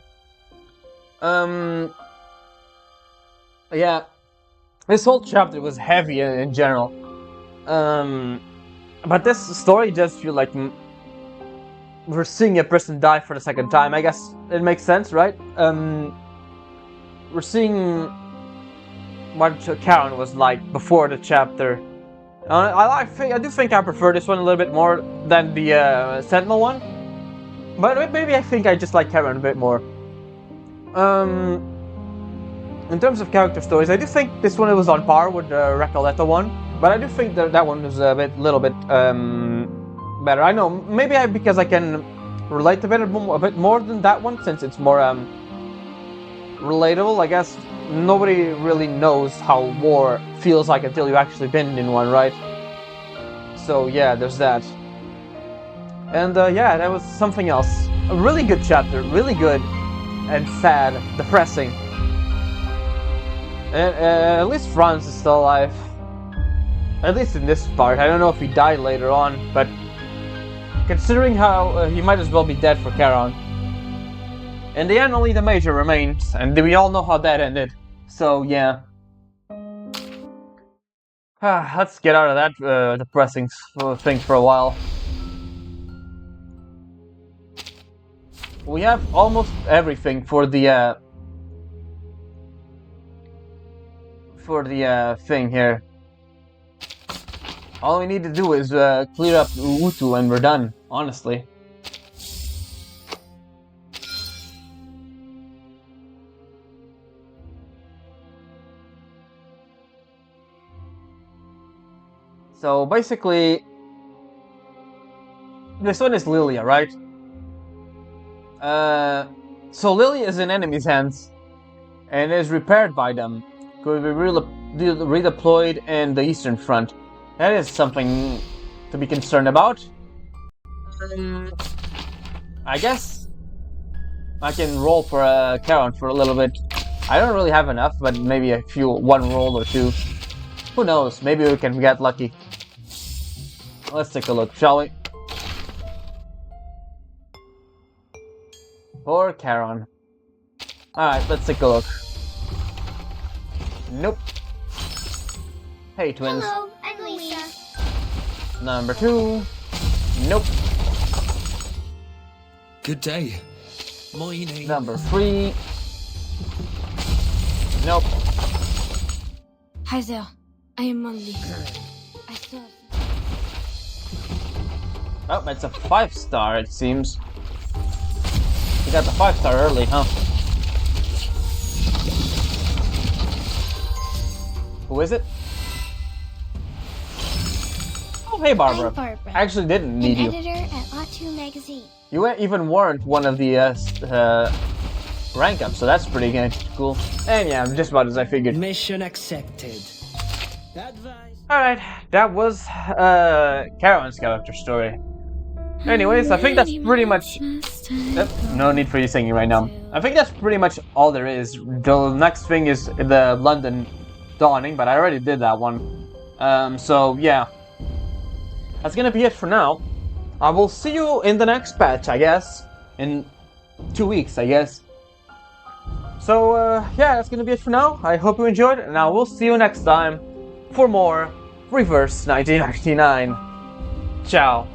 Speaker 1: Yeah, this whole chapter was heavy in general. But this story just feels like we're seeing a person die for the second time. I guess it makes sense, right? We're seeing what Charon was like before the chapter. I do think I prefer this one a little bit more than the Sentinel one. But maybe I think I just like Charon a bit more. In terms of character stories, I do think this one was on par with the Recoleta one, but I do think that one was a little bit better. I know, maybe because I can relate to it a bit more than that one, since it's more relatable. I guess nobody really knows how war feels like until you've actually been in one, right? So yeah, there's that. And yeah, that was something else. A really good chapter, really good, and sad, depressing. And at least Franz is still alive. At least in this part. I don't know if he died later on, but considering how he might as well be dead for Charon. In the end, only the Major remains, and we all know how that ended. So yeah. Let's get out of that depressing thing for a while. We have almost everything for the thing here. All we need to do is clear up Utu and we're done, honestly. So basically, this one is Lilia, right? So Lilia is in enemy's hands and is repaired by them. Could be redeployed in the Eastern Front. That is something to be concerned about. I guess I can roll for Charon for a little bit. I don't really have enough, but maybe one roll or two. Who knows? Maybe we can get lucky. Let's take a look, shall we? For Charon. Alright, let's take a look. Nope. Hey, twins.
Speaker 7: Hello, I'm Lisa.
Speaker 1: Number 2. Nope.
Speaker 6: Good day. My name.
Speaker 1: Number 3. Nope.
Speaker 7: Hi there, I am Mandy. I saw.
Speaker 1: Oh, it's a 5-star, it seems. You got the 5-star early, huh? Who is it? Oh, hey, Barbara.
Speaker 7: I'm Barbara.
Speaker 1: I actually didn't need
Speaker 7: an
Speaker 1: you.
Speaker 7: editor at Latu magazine.
Speaker 1: You even weren't one of the rank ups, so that's pretty good. Cool. And yeah, just about as I figured.
Speaker 8: Mission accepted. Advice.
Speaker 1: Alright, that was Charon's character story. Anyways, I think that's pretty much... no need for you singing right now. I think that's pretty much all there is. The next thing is the London Dawning, but I already did that one. So yeah. That's gonna be it for now. I will see you in the next patch, I guess. In 2 weeks, I guess. So yeah, that's gonna be it for now. I hope you enjoyed, and I will see you next time for more Reverse 1999. Ciao.